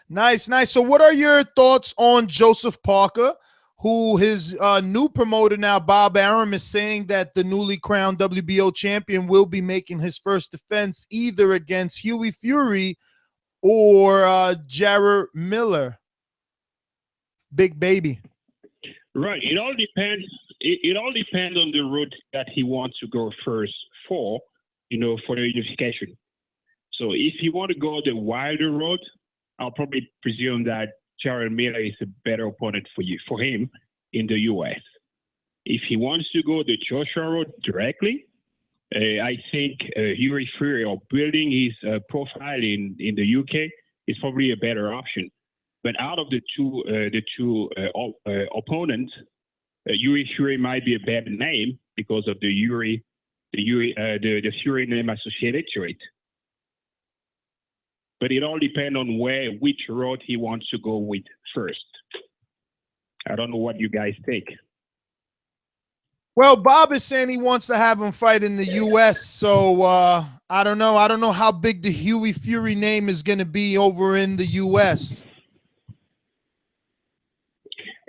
Nice. So what are your thoughts on Joseph Parker, who his new promoter now, Bob Arum, is saying that the newly crowned WBO champion will be making his first defense either against Hughie Fury or Jarrell Miller? Big baby. Right. It all depends. It all depends on the route that he wants to go first for the unification. So if he want to go the wilder road, I'll probably presume that Jarrell Miller is a better opponent for him in the US. If he wants to go the Joshua road directly, I think Hughie Fury or building his profile in the UK is probably a better option. But out of the two opponents, Hughie Fury might be a better name because of the Fury name associated to it. But it all depends on which road he wants to go with first. I don't know what you guys think. Well, Bob is saying he wants to have him fight in the U.S., so I don't know. I don't know how big the Hughie Fury name is going to be over in the U.S.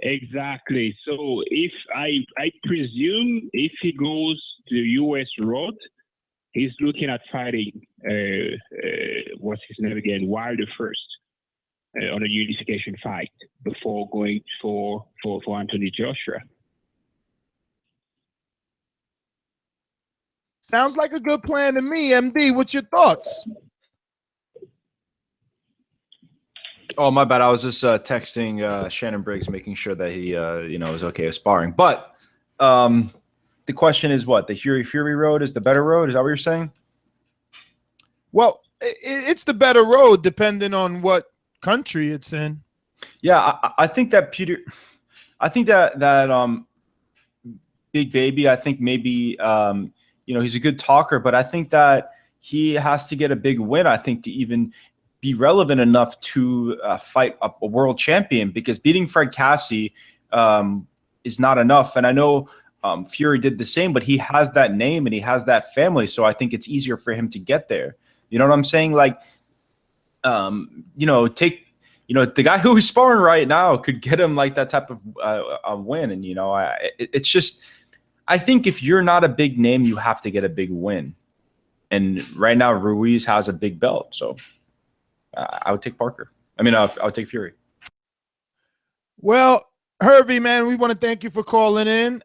Exactly. So if I presume if he goes the U.S. road, he's looking at fighting what's his name again, Wilder first on a unification fight before going for Anthony Joshua. Sounds like a good plan to me, MD. What's your thoughts? Oh, my bad. I was just texting Shannon Briggs, making sure that he, is okay with sparring. But the question is what? The Hughie Fury road is the better road? Is that what you're saying? Well, it's the better road depending on what country it's in. Yeah, I think that Peter – I think that Big Baby, I think maybe he's a good talker, but I think that he has to get a big win, I think, to even be relevant enough to fight a world champion, because beating Fred Cassie is not enough. And I know Fury did the same, but he has that name and he has that family, so I think it's easier for him to get there. You know what I'm saying? Like, the guy who's sparring right now could get him like that type of a win. And, it's just – I think if you're not a big name, you have to get a big win. And right now, Ruiz has a big belt. So I would take Parker. I would take Fury. Well, Hervey, man, we want to thank you for calling in.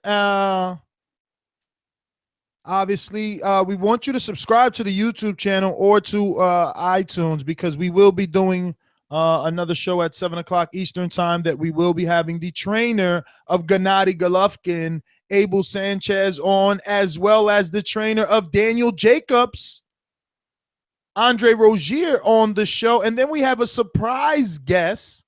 Obviously, we want you to subscribe to the YouTube channel or to iTunes, because we will be doing another show at 7 o'clock Eastern time that we will be having the trainer of Gennady Golovkin, Abel Sanchez, on, as well as the trainer of Daniel Jacobs, Andre Rozier, on the show. And then we have a surprise guest.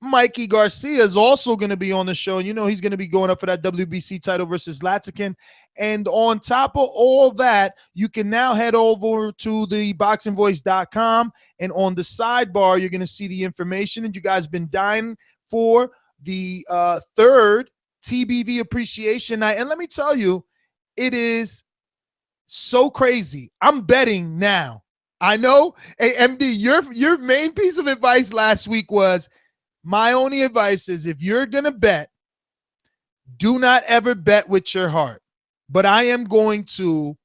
Mikey Garcia is also going to be on the show. He's going to be going up for that WBC title versus Latzikin. And on top of all that, you can now head over to the ThaBoxingvoice.com, and on the sidebar, you're going to see the information that you guys have been dying for, the third TBV Appreciation Night. And let me tell you, it is so crazy. I'm betting now. I know. Hey, MD, your main piece of advice last week was, my only advice is if you're going to bet, do not ever bet with your heart. But I am going to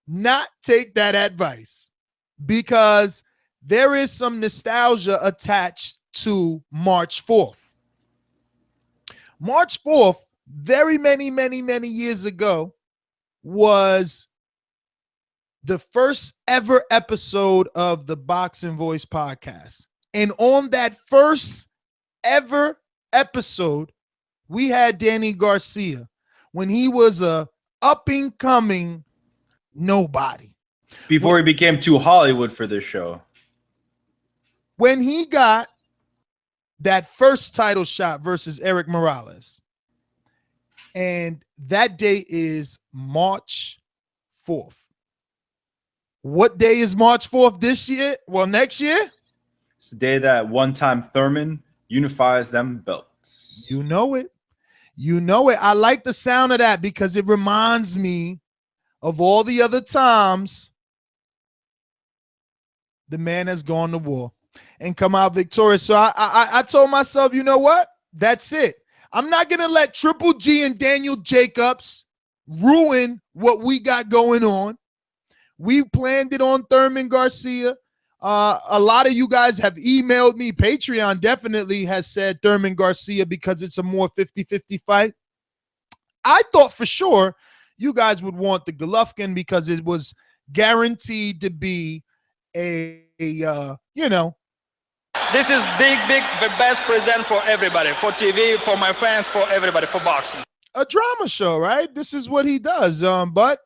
not take that advice because there is some nostalgia attached to March 4th. March 4th, very many years ago, was the first ever episode of the Boxing Voice podcast. And on that first ever episode, we had Danny Garcia when he was a up-and-coming nobody. Before he became too Hollywood for this show. When he got that first title shot versus Eric Morales. And that day is March 4th. What day is March 4th this year? Well, next year? It's the day that one-time Thurman unifies them belts. You know it. You know it. I like the sound of that because it reminds me of all the other times the man has gone to war and come out victorious. So I told myself, you know what? That's it. I'm not going to let Triple G and Daniel Jacobs ruin what we got going on. We planned it on Thurman Garcia. A lot of you guys have emailed me. Patreon definitely has said Thurman Garcia because it's a more 50-50 fight. I thought for sure you guys would want the Golovkin because it was guaranteed to be a you know. This is big, the best present for everybody, for TV, for my fans, for everybody, for boxing. A drama show, right? This is what he does. But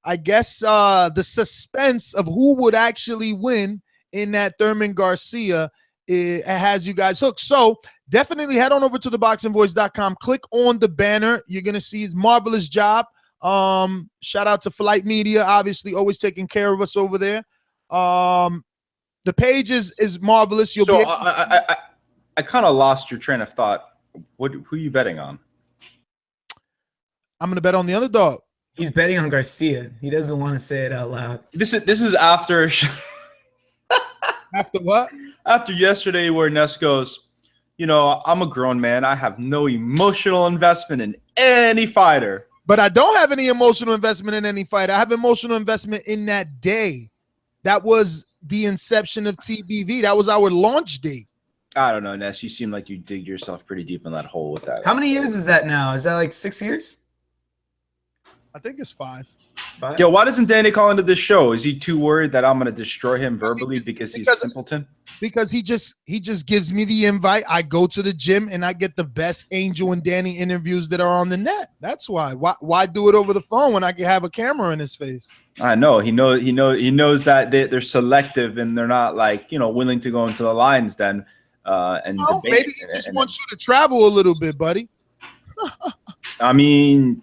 I guess the suspense of who would actually win in that Thurman Garcia has you guys hooked. So definitely head on over to ThaBoxingVoice.com. Click on the banner. You're going to see his marvelous job. Shout out to Flight Media, obviously always taking care of us over there. The page is marvelous. You'll be I kind of lost your train of thought. Who are you betting on? I'm going to bet on the underdog. He's betting on Garcia. He doesn't want to say it out loud. This is after after what? After yesterday where Ness goes, you know, I'm a grown man. I have no emotional investment in any fighter. But I don't have any emotional investment in any fighter. I have emotional investment in that day. That was the inception of TBV. That was our launch date. I don't know, Ness. You seem like you dig yourself pretty deep in that hole with that. How many years is that now? Is that like 6 years? I think it's 5. Yo, why doesn't Danny call into this show? Is he too worried that I'm going to destroy him verbally because he's simpleton? Because he just gives me the invite. I go to the gym and I get the best Angel and Danny interviews that are on the net. That's why. Why do it over the phone when I can have a camera in his face? I know. He knows that they're selective and they're not like, you know, willing to go into the lines then and debate. Maybe he just wants you to travel a little bit, buddy. I mean,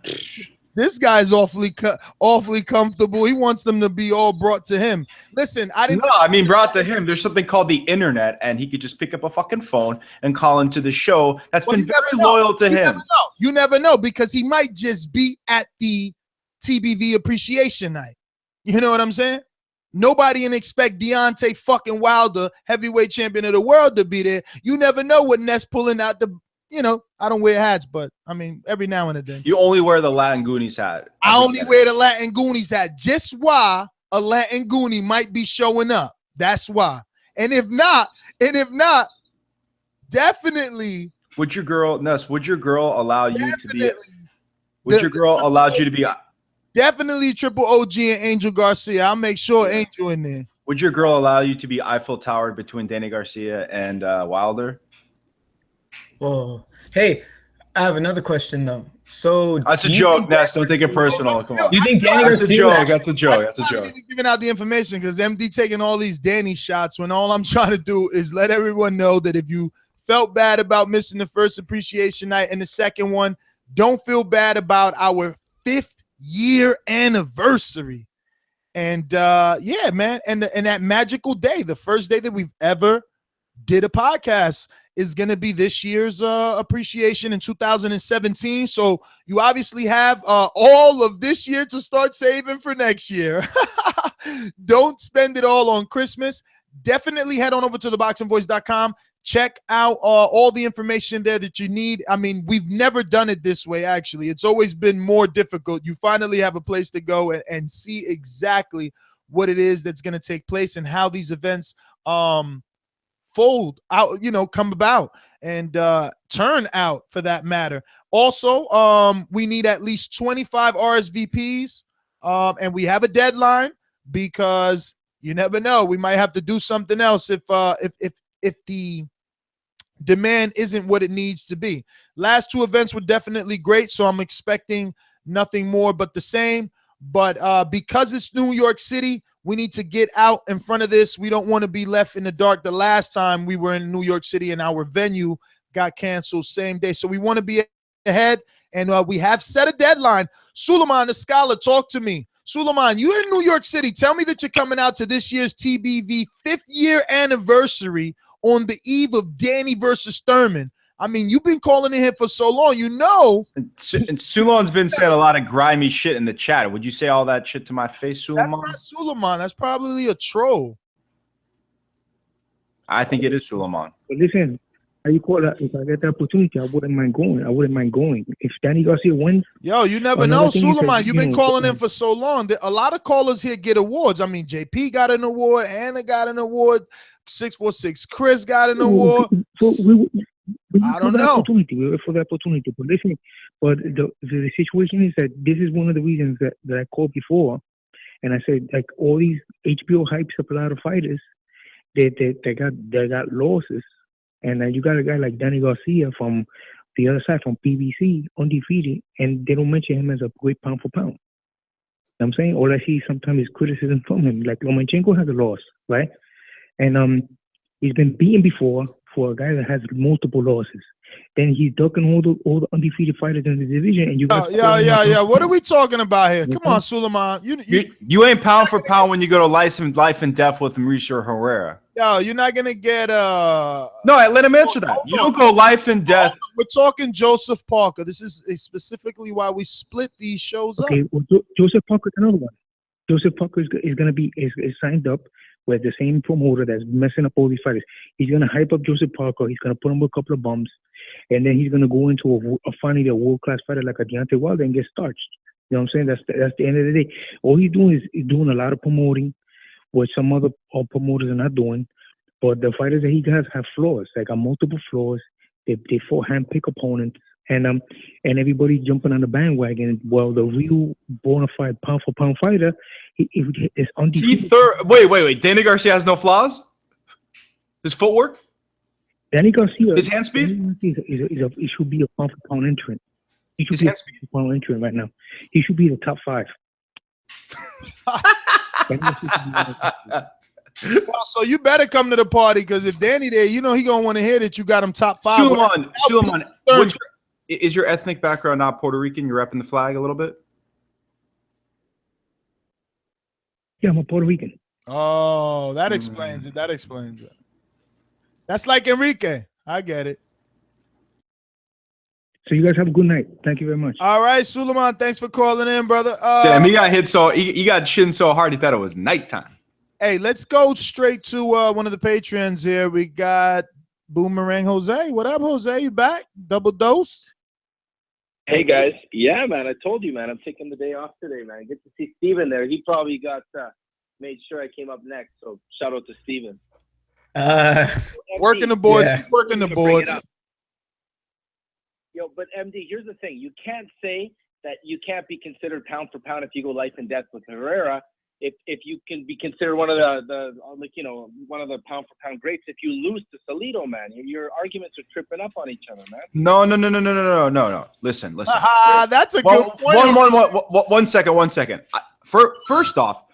this guy's awfully comfortable. He wants them to be all brought to him. Listen, brought to him. There's something called the internet, and he could just pick up a fucking phone and call into the show. That's been very loyal to him. You never know because he might just be at the TBV appreciation night. You know what I'm saying? Nobody can expect Deontay fucking Wilder, heavyweight champion of the world, to be there. You never know what Ness pulling out the. You know, I don't wear hats, but I mean, every now and then. You only wear the Latin Goonies hat. I only wear the Latin Goonies hat. Just why a Latin Goonie might be showing up. That's why. And if not, definitely. Would your girl, Ness, allow you to be? Would your girl allow you to be? Definitely Triple OG and Angel Garcia. I'll make sure Angel in there. Would your girl allow you to be Eiffel Towered between Danny Garcia and Wilder? Whoa. Hey, I have another question though. So that's a joke, Ness. Don't take it personal. Come on. Do you think Danny Garcia? That's a joke. That's a joke. Giving out the information because MD taking all these Danny shots when all I'm trying to do is let everyone know that if you felt bad about missing the first appreciation night and the second one, don't feel bad about our 5th year anniversary. And yeah, man, and that magical day, the first day that we've ever did a podcast, is going to be this year's appreciation in 2017. So you obviously have all of this year to start saving for next year. Don't spend it all on Christmas. Definitely head on over to ThaBoxingVoice.com. Check out all the information there that you need. I mean, we've never done it this way, actually. It's always been more difficult. You finally have a place to go and see exactly what it is that's going to take place and how these events fold out, come about and turn out for that matter. Also, we need at least 25 RSVPs, and we have a deadline because you never know. We might have to do something else if the demand isn't what it needs to be. Last two events were definitely great, so I'm expecting nothing more but the same. But because it's New York City, we need to get out in front of this. We don't want to be left in the dark. The last time we were in New York City and our venue got canceled same day. So we want to be ahead, and we have set a deadline. Suleiman, the scholar, talk to me. Suleiman, you're in New York City. Tell me that you're coming out to this year's TBV 5th year anniversary on the eve of Danny versus Thurman. I mean, you've been calling in here for so long, And Suleiman's been saying a lot of grimy shit in the chat. Would you say all that shit to my face, Suleiman? That's not Suleiman. That's probably a troll. I think it is Suleiman. But listen, how you call that? If I get the opportunity, I wouldn't mind going. If Danny Garcia wins. Yo, you never know, Suleiman. You've been calling in for so long. A lot of callers here get awards. I mean, JP got an award. Anna got an award. 646 Chris got an award. So I don't know. We wait for the opportunity. But listen, the situation is that this is one of the reasons that I called before. And I said, like, all these HBO hypes up a lot of fighters, they got losses. And then you got a guy like Danny Garcia from the other side, from PBC, undefeated, and they don't mention him as a great pound for pound. You know what I'm saying? All I see sometimes is criticism from him. Like Lomachenko has a loss, right? And he's been beaten before for a guy that has multiple losses. Then he's ducking all the undefeated fighters in the division, and you got yeah. What are we talking about here? Come on, Suleiman. You ain't pound for pound when you go to life and death with Mauricio Herrera. Yo, you're not gonna get No, let him answer that. You don't go life and death. We're talking Joseph Parker. This is specifically why we split these shows up. Okay, well, Joseph Parker is another one. Joseph Parker is gonna be signed up with the same promoter that's messing up all these fighters. He's gonna hype up Joseph Parker. He's gonna put him with a couple of bumps, and then he's gonna go into finally a world-class fighter like a Deontay Wilder and get starched. You know what I'm saying? That's the end of the day. All he's doing is doing a lot of promoting, what some other promoters are not doing. But the fighters that he has have flaws. They got multiple flaws. They fought hand-pick opponents, and everybody jumping on the bandwagon. Well, the real bona fide pound-for-pound fighter is undefeated. Wait. Danny Garcia has no flaws? His footwork? Danny Garcia. His hand speed? He should be a pound-for-pound entrant. He should be a pound-for-pound entrant right now. He should be the top 5. Well, so you better come to the party, because if Danny there, he gonna want to hear that you got him top 5. Suleiman, is your ethnic background not Puerto Rican? You're repping the flag a little bit? Yeah, I'm a Puerto Rican. Oh, that explains it. That's like Enrique. I get it. So you guys have a good night. Thank you very much. All right, Suleiman, thanks for calling in, brother. Damn, he got hit he got shinned so hard he thought it was nighttime. Hey, let's go straight to one of the patrons here. We got Boomerang Jose. What up, Jose? You back? Double dose? Hey, guys. Yeah, man. I told you, man. I'm taking the day off today, man. Good to see Steven there. He probably got made sure I came up next. So shout out to Steven. Working the boards. Yeah. He's working the boards. Yo, but MD, here's the thing. You can't say that you can't be considered pound for pound if you go life and death with Herrera. If you can be considered one of one of the pound for pound greats, if you lose to Salido, man, your arguments are tripping up on each other, man. No. Listen. That's a good point. One second. First off,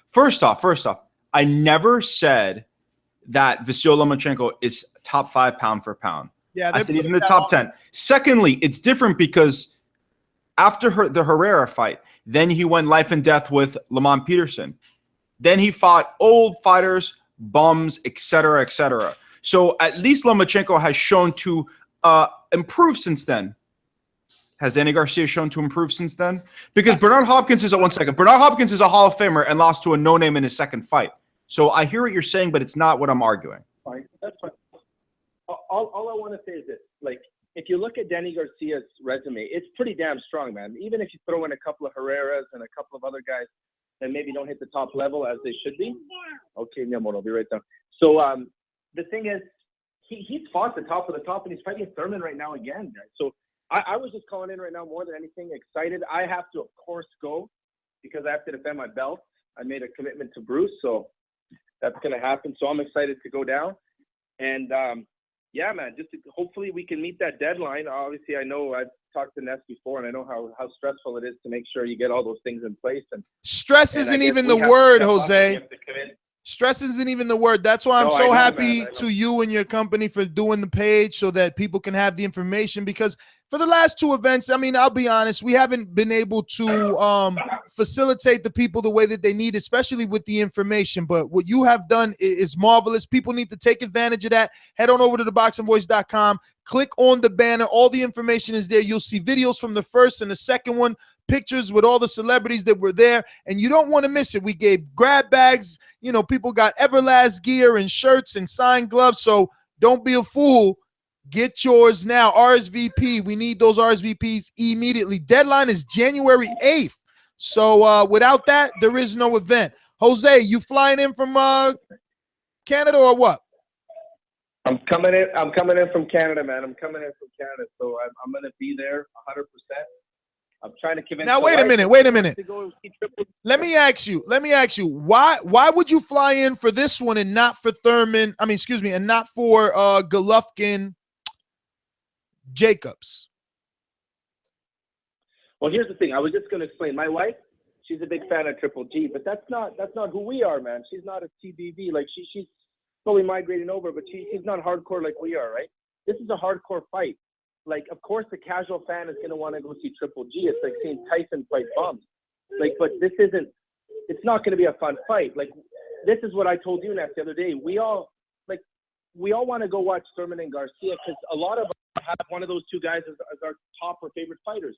I never said that Vasyl Lomachenko is top 5 pound for pound. Yeah, I said he's in the top 10. Secondly, it's different because after the Herrera fight, then he went life and death with Lamont Peterson. Then he fought old fighters, bums, etc., etc. So at least Lomachenko has shown to improve since then. Has Danny Garcia shown to improve since then? Because Bernard Hopkins is a Bernard Hopkins is a Hall of Famer and lost to a no-name in his second fight. So I hear what you're saying, but it's not what I'm arguing. Fine, that's fine. All I want to say is this: like, if you look at Danny Garcia's resume, it's pretty damn strong, man. Even if you throw in a couple of Herreras and a couple of other guys that maybe don't hit the top level as they should be. Okay, Miyamoto, I'll be right down. So the thing is, he's fought the top of the top, and he's fighting Thurman right now again, guys. So I was just calling in right now more than anything, excited. I have to, of course, go because I have to defend my belt. I made a commitment to Bruce, so that's going to happen. So I'm excited to go down. And, yeah, man, just hopefully we can meet that deadline. Obviously, I know I've talked to Ness before, and I know how stressful it is to make sure you get all those things in place. And stress isn't even the word, Jose. Stress isn't even the word. That's why I'm so happy to you and your company for doing the page so that people can have the information, because for the last two events, I mean, I'll be honest, we haven't been able to facilitate the people the way that they need, especially with the information. But what you have done is marvelous. People need to take advantage of that. Head on over to ThaBoxingVoice.com. Click on the banner. All the information is there. You'll see videos from the first and the second one, pictures with all the celebrities that were there, and you don't want to miss it. We gave grab bags. You know, people got Everlast gear and shirts and signed gloves, so don't be a fool. Get yours now. RSVP. We need those RSVPs immediately. Deadline is January 8th. So without that, there is no event. Jose, you flying in from Canada or what? I'm coming in from Canada, man. I'm coming in from Canada. So I'm going to be there 100%. I'm trying to convince. Now, wait a minute. Let me ask you, why would you fly in for this one and not for Thurman? I mean, excuse me, and not for Golovkin Jacobs? Well, here's the thing. I was just going to explain. My wife, she's a big fan of Triple G, but that's not who we are, man. She's not a TBV. Like she's slowly migrating over, but she's not hardcore like we are, right? This is a hardcore fight. Like, of course, the casual fan is going to want to go see Triple G. It's like seeing Tyson fight bums. Like, but this isn't. It's not going to be a fun fight. Like, this is what I told you, Ness, the other day. We all want to go watch Thurman and Garcia because a lot of us have one of those two guys as our top or favorite fighters.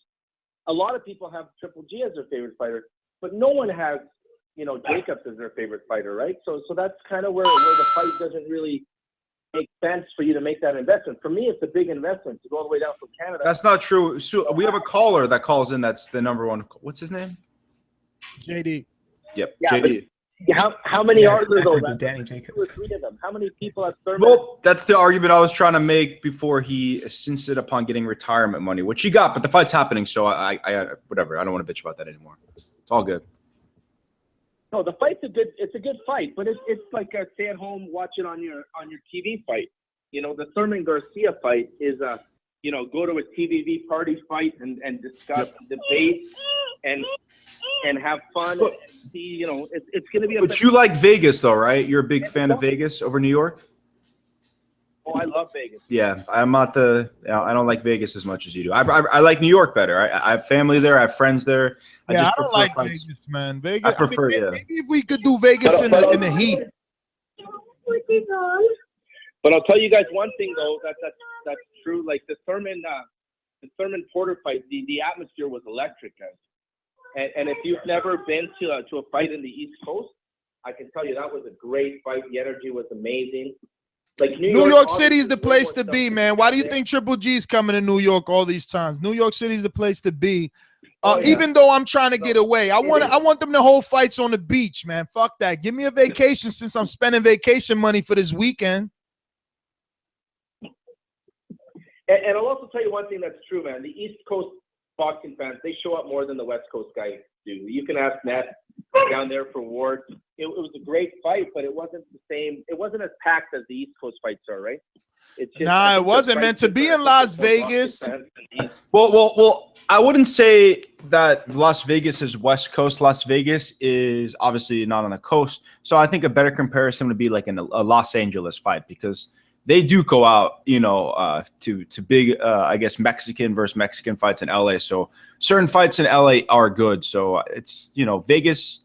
A lot of people have Triple G as their favorite fighter, but no one has, Jacobs as their favorite fighter, right? So that's kind of where the fight doesn't really make sense for you to make that investment. For me, it's a big investment to go all the way down from Canada. That's not true. So we have a caller that calls in. That's the number one. What's his name? JD. Yep. Yeah, JD. How many are there though? Danny Jacobs. 2 or 3 of them. How many people have Thurman? Well, that's the argument I was trying to make before he insisted upon getting retirement money, which he got, but the fight's happening, so I whatever. I don't want to bitch about that anymore. It's all good. No, the fight's it's a good fight, but it's like a stay at home, watch it on your TV fight. The Thurman Garcia fight is go to a TVV party fight and discuss, debate, and have fun. And see, it's going to be. But you like Vegas, though, right? You're a big fan of Vegas over New York. Oh, I love Vegas. Yeah, I'm not I don't like Vegas as much as you do. I like New York better. I have family there. I have friends there. I don't like Vegas, man. Vegas. I prefer, maybe if we could do Vegas in the heat. But I'll tell you guys one thing though that's true. Like the Thurman Porter fight, the atmosphere was electric, guys. And if you've never been to a fight in the East Coast, I can tell you that was a great fight. The energy was amazing. Like New York City is the place to be, man. Why do you think Triple G is coming to New York all these times? New York City is the place to be. Even though I'm trying to get away, I want them to hold fights on the beach, man. Fuck that. Give me a vacation since I'm spending vacation money for this weekend. And I'll also tell you one thing that's true, man. The East Coast boxing fans, they show up more than the West Coast guys do. You can ask Ness down there for Ward. It was a great fight, but it wasn't the same. It wasn't as packed as the East Coast fights are, right? It's just, it wasn't meant to be in Las Vegas. Well, I wouldn't say that Las Vegas is West Coast. Las Vegas is obviously not on the coast. So I think a better comparison would be like in a Los Angeles fight, because they do go out, to big, I guess, Mexican versus Mexican fights in LA. So certain fights in LA are good. So it's, Vegas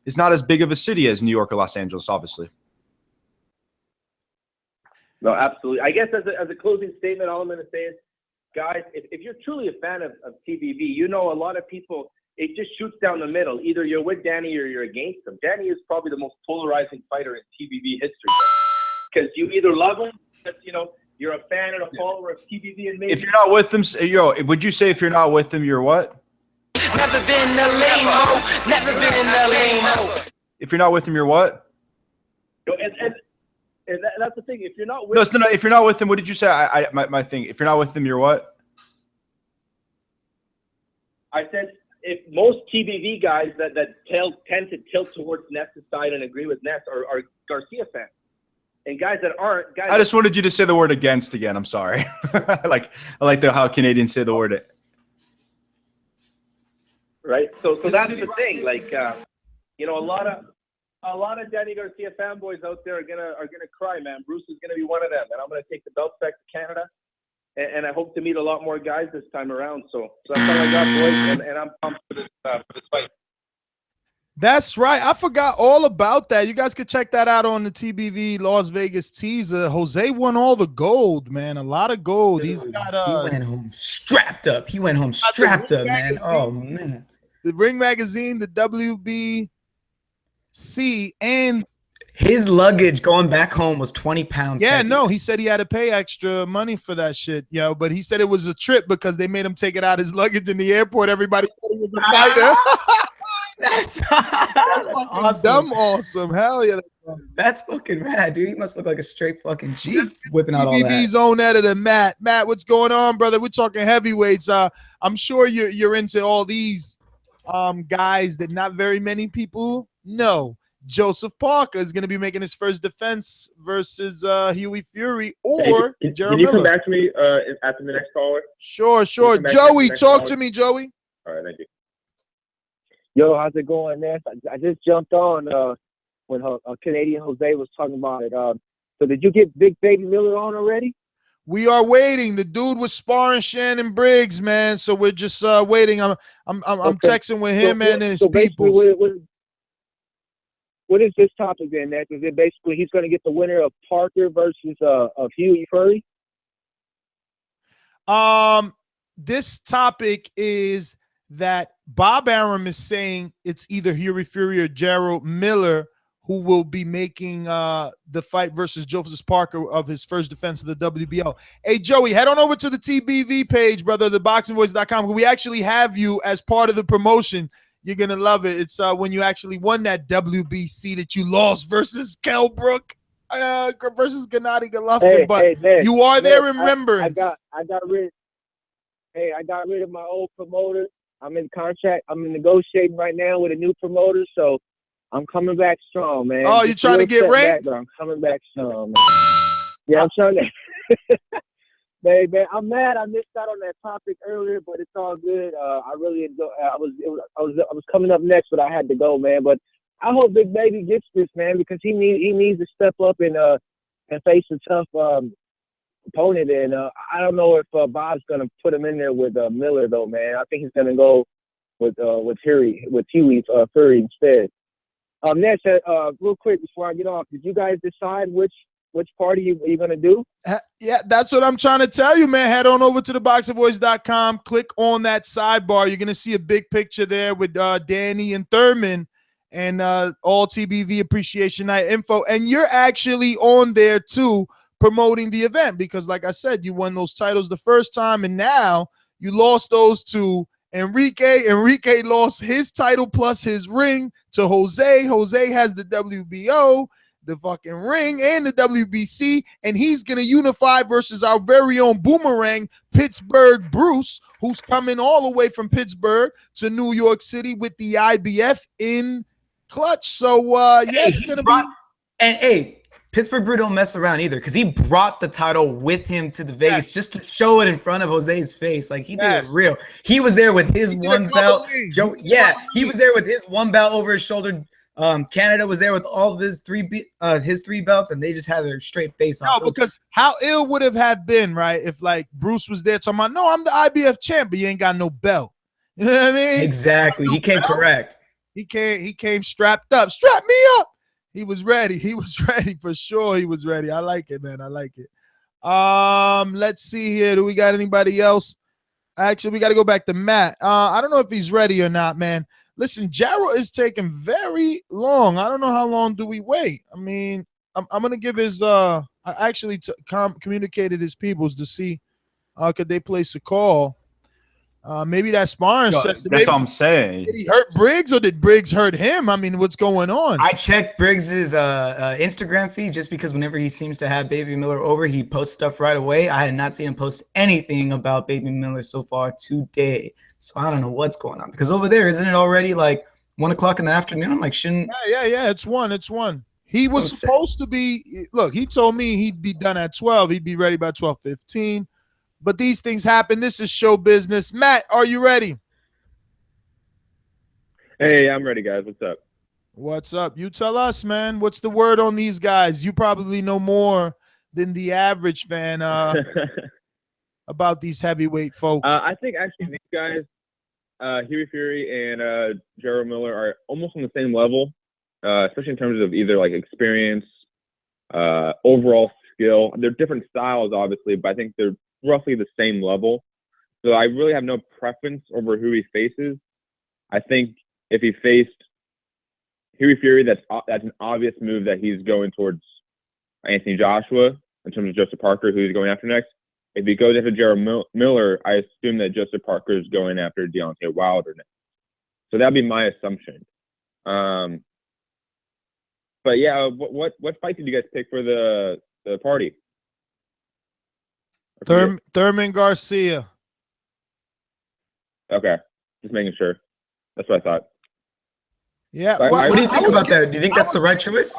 is not as big of a city as New York or Los Angeles, obviously. No, absolutely. I guess as a closing statement, all I'm going to say is guys, if you're truly a fan of TBV, you know a lot of people, it just shoots down the middle. Either you're with Danny or you're against him. Danny is probably the most polarizing fighter in TBV history. Because you either love him, because, you know, you're a fan and a follower of TBV, and maybe If you're not with them, would you say if you're not with them, you're what? Never been a lame-o. Never been a lame-o. If you're not with them, you're what? And that's the thing. If you're not with No, if you're not with them, what did you say? My thing. If you're not with them, you're what? I said if most TBV guys that tend to tilt towards Nestor's side and agree with Ness are Garcia fans. And guys that aren't, guys. I just wanted you to say the word against again. I'm sorry. I like how Canadians say the word. Right. So that's the thing. Like, you know, a lot of Danny Garcia fanboys out there are gonna cry, man. Bruce is gonna be one of them, and I'm gonna take the belt back to Canada, and I hope to meet a lot more guys this time around. So that's all I got, boys, and I'm pumped for this fight. That's right. I forgot all about that. You guys could check that out on the TBV Las Vegas teaser. Jose won all the gold, man. A lot of gold. Dude, He's got he went home strapped up. He went home strapped up, man. Magazine. Oh man. The Ring Magazine, the WBC, and his luggage going back home was 20 pounds. Yeah, heavy. no, he said he had to pay extra money for that shit, but he said it was a trip because they made him take it out his luggage in the airport. Everybody thought he was a fighter. That's awesome. Dumb awesome. Hell yeah. That's fucking rad, dude. He must look like a straight fucking G whipping out all TV's that. own editor, Matt. Matt, what's going on, brother? We're talking heavyweights. I'm sure you're into all these guys that not very many people know. Joseph Parker is going to be making his first defense versus Hughie Fury or Can Jarrell you come Miller. back to me after the next caller? Sure. Joey, talk to me, Joey. All right, thank you. Yo, how's it going, man? I just jumped on when Canadian Jose was talking about it. So did you get Big Baby Miller on already? We are waiting. The dude was sparring Shannon Briggs, man. So we're just waiting. I'm texting with him and his people. What is this topic then, Nick? Is it basically he's going to get the winner of Parker versus of Hughie Fury? This topic is that Bob Arum is saying it's either Hughie Fury or Jarrell Miller who will be making the fight versus Joseph Parker of his first defense of the WBO. Hey, Joey, head on over to the TBV page, brother, ThaBoxingvoice.com. We actually have you as part of the promotion. You're going to love it. It's when you actually won that WBC that you lost versus Kell Brook versus Gennady Golovkin. But Nick, you are there in I remembrance. got rid of my old promoter. I'm in contract. I'm negotiating right now with a new promoter, so I'm coming back strong, man. Oh, you're trying to get ranked? But I'm coming back strong, man. Yeah, I'm trying to. Man, I'm mad I missed out on that topic earlier, but it's all good. I really enjoy. I was coming up next, but I had to go, man. But I hope Big Baby gets this, man, because he needs to step up and face a tough opponent. And I don't know if Bob's gonna put him in there with Miller though, man. I think he's gonna go with Hughie Fury instead. Ness, real quick before I get off, did you guys decide which party are you gonna do? Yeah, that's what I'm trying to tell you, man. Head on over to ThaBoxingVoice.com. Click on that sidebar. You're gonna see a big picture there with Danny and Thurman and all TBV Appreciation Night info. And you're actually on there too, promoting the event because, like I said, you won those titles the first time, and now you lost those to Enrique. Enrique lost his title plus his ring to Jose. Jose has the WBO, the fucking ring, and the WBC, and he's going to unify versus our very own Boomerang, Pittsburgh Bruce, who's coming all the way from Pittsburgh to New York City with the IBF in clutch. So, it's going to be... And, hey, Pittsburgh Brew don't mess around either because he brought the title with him to the Vegas just to show it in front of Jose's face. Like, he did it real. He was there with his one belt. He was there with his one belt over his shoulder. Canada was there with all of his three belts, and they just had their straight face on. No, because how ill would have been, right, if like Bruce was there talking about, no, I'm the IBF champ, but you ain't got no belt. You know what I mean? Exactly. He came correct. He came strapped up. Strap me up. He was ready. He was ready for sure. He was ready. I like it, man. I like it. Let's see here. Do we got anybody else? Actually, we got to go back to Matt. I don't know if he's ready or not, man. Listen, Jarrell is taking very long. I don't know how long do we wait. I mean, I'm gonna give his. I actually communicated his peoples to see, could they place a call? Maybe that sparring session. That's what I'm saying. Did he hurt Briggs or did Briggs hurt him? I mean, what's going on? I checked Briggs's Instagram feed just because whenever he seems to have Baby Miller over, he posts stuff right away. I had not seen him post anything about Baby Miller so far today. So I don't know what's going on. Because over there, isn't it already like 1 o'clock in the afternoon? Like, shouldn't... Yeah. It's one. He was supposed to be... Look, he told me he'd be done at 12. He'd be ready by 12:15. But these things happen. This is show business. Matt, are you ready? Hey, I'm ready, guys. What's up? What's up? You tell us, man. What's the word on these guys? You probably know more than the average fan about these heavyweight folks. I think actually these guys, Hughie Fury and Jarrell Miller, are almost on the same level, especially in terms of either like experience, overall skill. They're different styles, obviously, but I think they're roughly the same level. So I really have no preference over who he faces. I think if he faced Hughie Fury, that's an obvious move that he's going towards Anthony Joshua in terms of Joseph Parker, who he's going after next. If he goes after Jarrell Miller, I assume that Joseph Parker is going after Deontay Wilder next. So that'd be my assumption. But yeah, what fight did you guys pick for the party? Thurman Garcia. Okay, just making sure. That's what I thought. Yeah. What do you think about that? Do you think that's the right choice?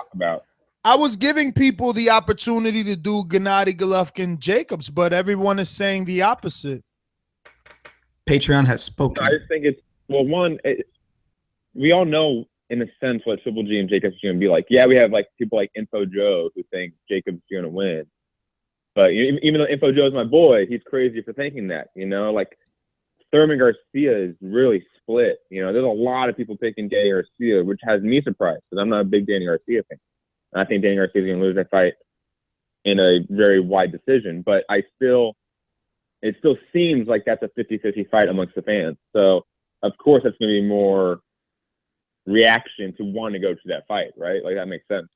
I was giving people the opportunity to do Gennady Golovkin Jacobs, but everyone is saying the opposite. Patreon has spoken. I just think it's we all know in a sense what Triple G and Jacobs are going to be like. Yeah, we have like people like Info Joe who think Jacobs is going to win. But even though Info Joe is my boy, he's crazy for thinking that, like Thurman Garcia is really split. There's a lot of people picking Danny Garcia, which has me surprised because I'm not a big Danny Garcia fan. And I think Danny Garcia is going to lose that fight in a very wide decision. But it still seems like that's a 50-50 fight amongst the fans. So, of course, that's going to be more reaction to want to go to that fight, right? Like, that makes sense.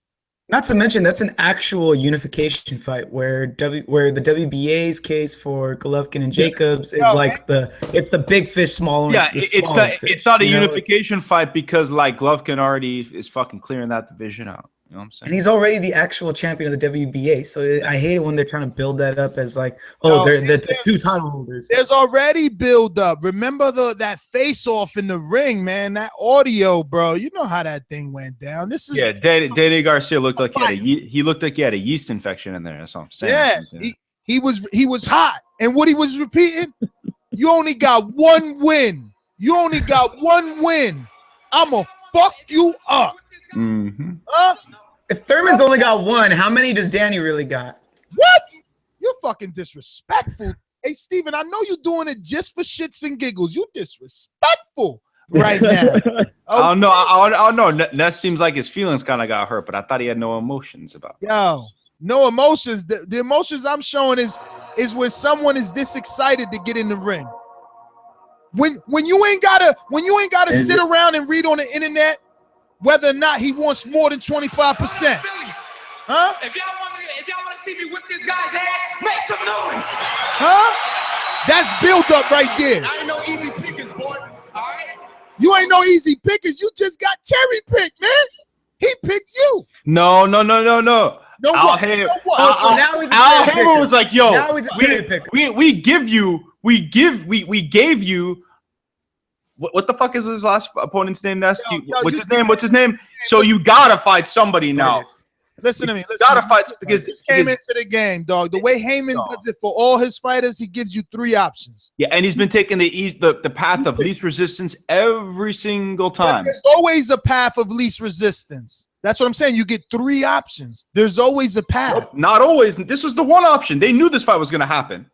Not to mention that's an actual unification fight where the WBA's case for Golovkin and Jacobs is it's the big fish, small. Yeah, it's not a unification fight because like Golovkin already is fucking clearing that division out. You know what I'm saying? And he's already the actual champion of the WBA. So I hate it when they're trying to build that up as like, they're the two title holders. There's already build up. Remember that face off in the ring, man. That audio, bro. You know how that thing went down. This is Danny Garcia looked like he looked like he had a yeast infection in there. That's what I'm saying. Yeah, he was hot, and what he was repeating, you only got one win. You only got one win. I'ma fuck you up. Mm-hmm. If Thurman's only got one, how many does Danny really got? What? You're fucking disrespectful. Hey, Steven, I know you're doing it just for shits and giggles. You disrespectful right now. I don't know. Ness seems like his feelings kind of got hurt, but I thought he had no emotions about it. Yo, no emotions. The emotions I'm showing is when someone is this excited to get in the ring. When you ain't gotta sit around and read on the internet whether or not he wants more than 25%. Huh? If y'all want to see me whip this guy's ass, make some noise. Huh? That's build up right there. I ain't no easy pickings, boy. All right? You ain't no easy pickings. You just got cherry picked, man. He picked you. No. No, Al Hamer was like, yo, we gave you. What the fuck is his last opponent's name? What's his name? So you gotta fight somebody now. Listen to me. Gotta fight because he came into the game, dog. The way Heyman does it for all his fighters, he gives you 3 options. Yeah, and he's been taking the path of least resistance every single time. There's always a path of least resistance. That's what I'm saying. You get 3 options. There's always a path. Nope, not always. This was the one option. They knew this fight was gonna happen.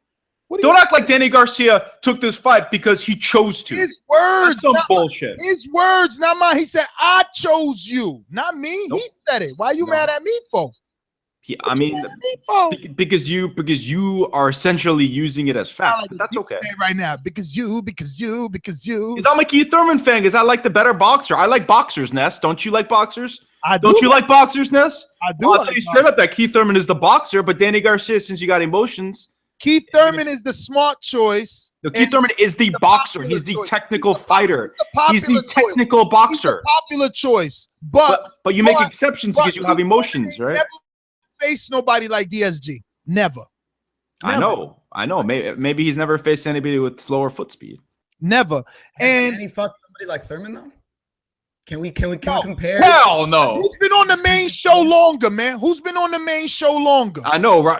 Don't act like Danny Garcia took this fight because he chose to. His words. That's some bullshit. His words, not mine. He said, I chose you, not me. Nope. He said it. Why are you mad at me for? I mean, because you are essentially using it as fact. But that's okay. Right now, because you. Because I'm a Keith Thurman fan. Because I like the better boxer. I like boxers, Ness. Don't you like boxers? Don't you like boxers, Ness? I do. I'll tell you straight up that Keith Thurman is the boxer, but Danny Garcia, since you got emotions. Keith Thurman is the smart choice. No, Keith Thurman is the boxer. He's the technical fighter. He's the technical boxer. Popular choice, but you make exceptions because you have emotions, right? Never face nobody like DSG. Never. I know. Maybe he's never faced anybody with slower foot speed. Never. And he fought somebody like Thurman though. Can we compare? Hell no. Who's been on the main show longer, man? Who's been on the main show longer? I know,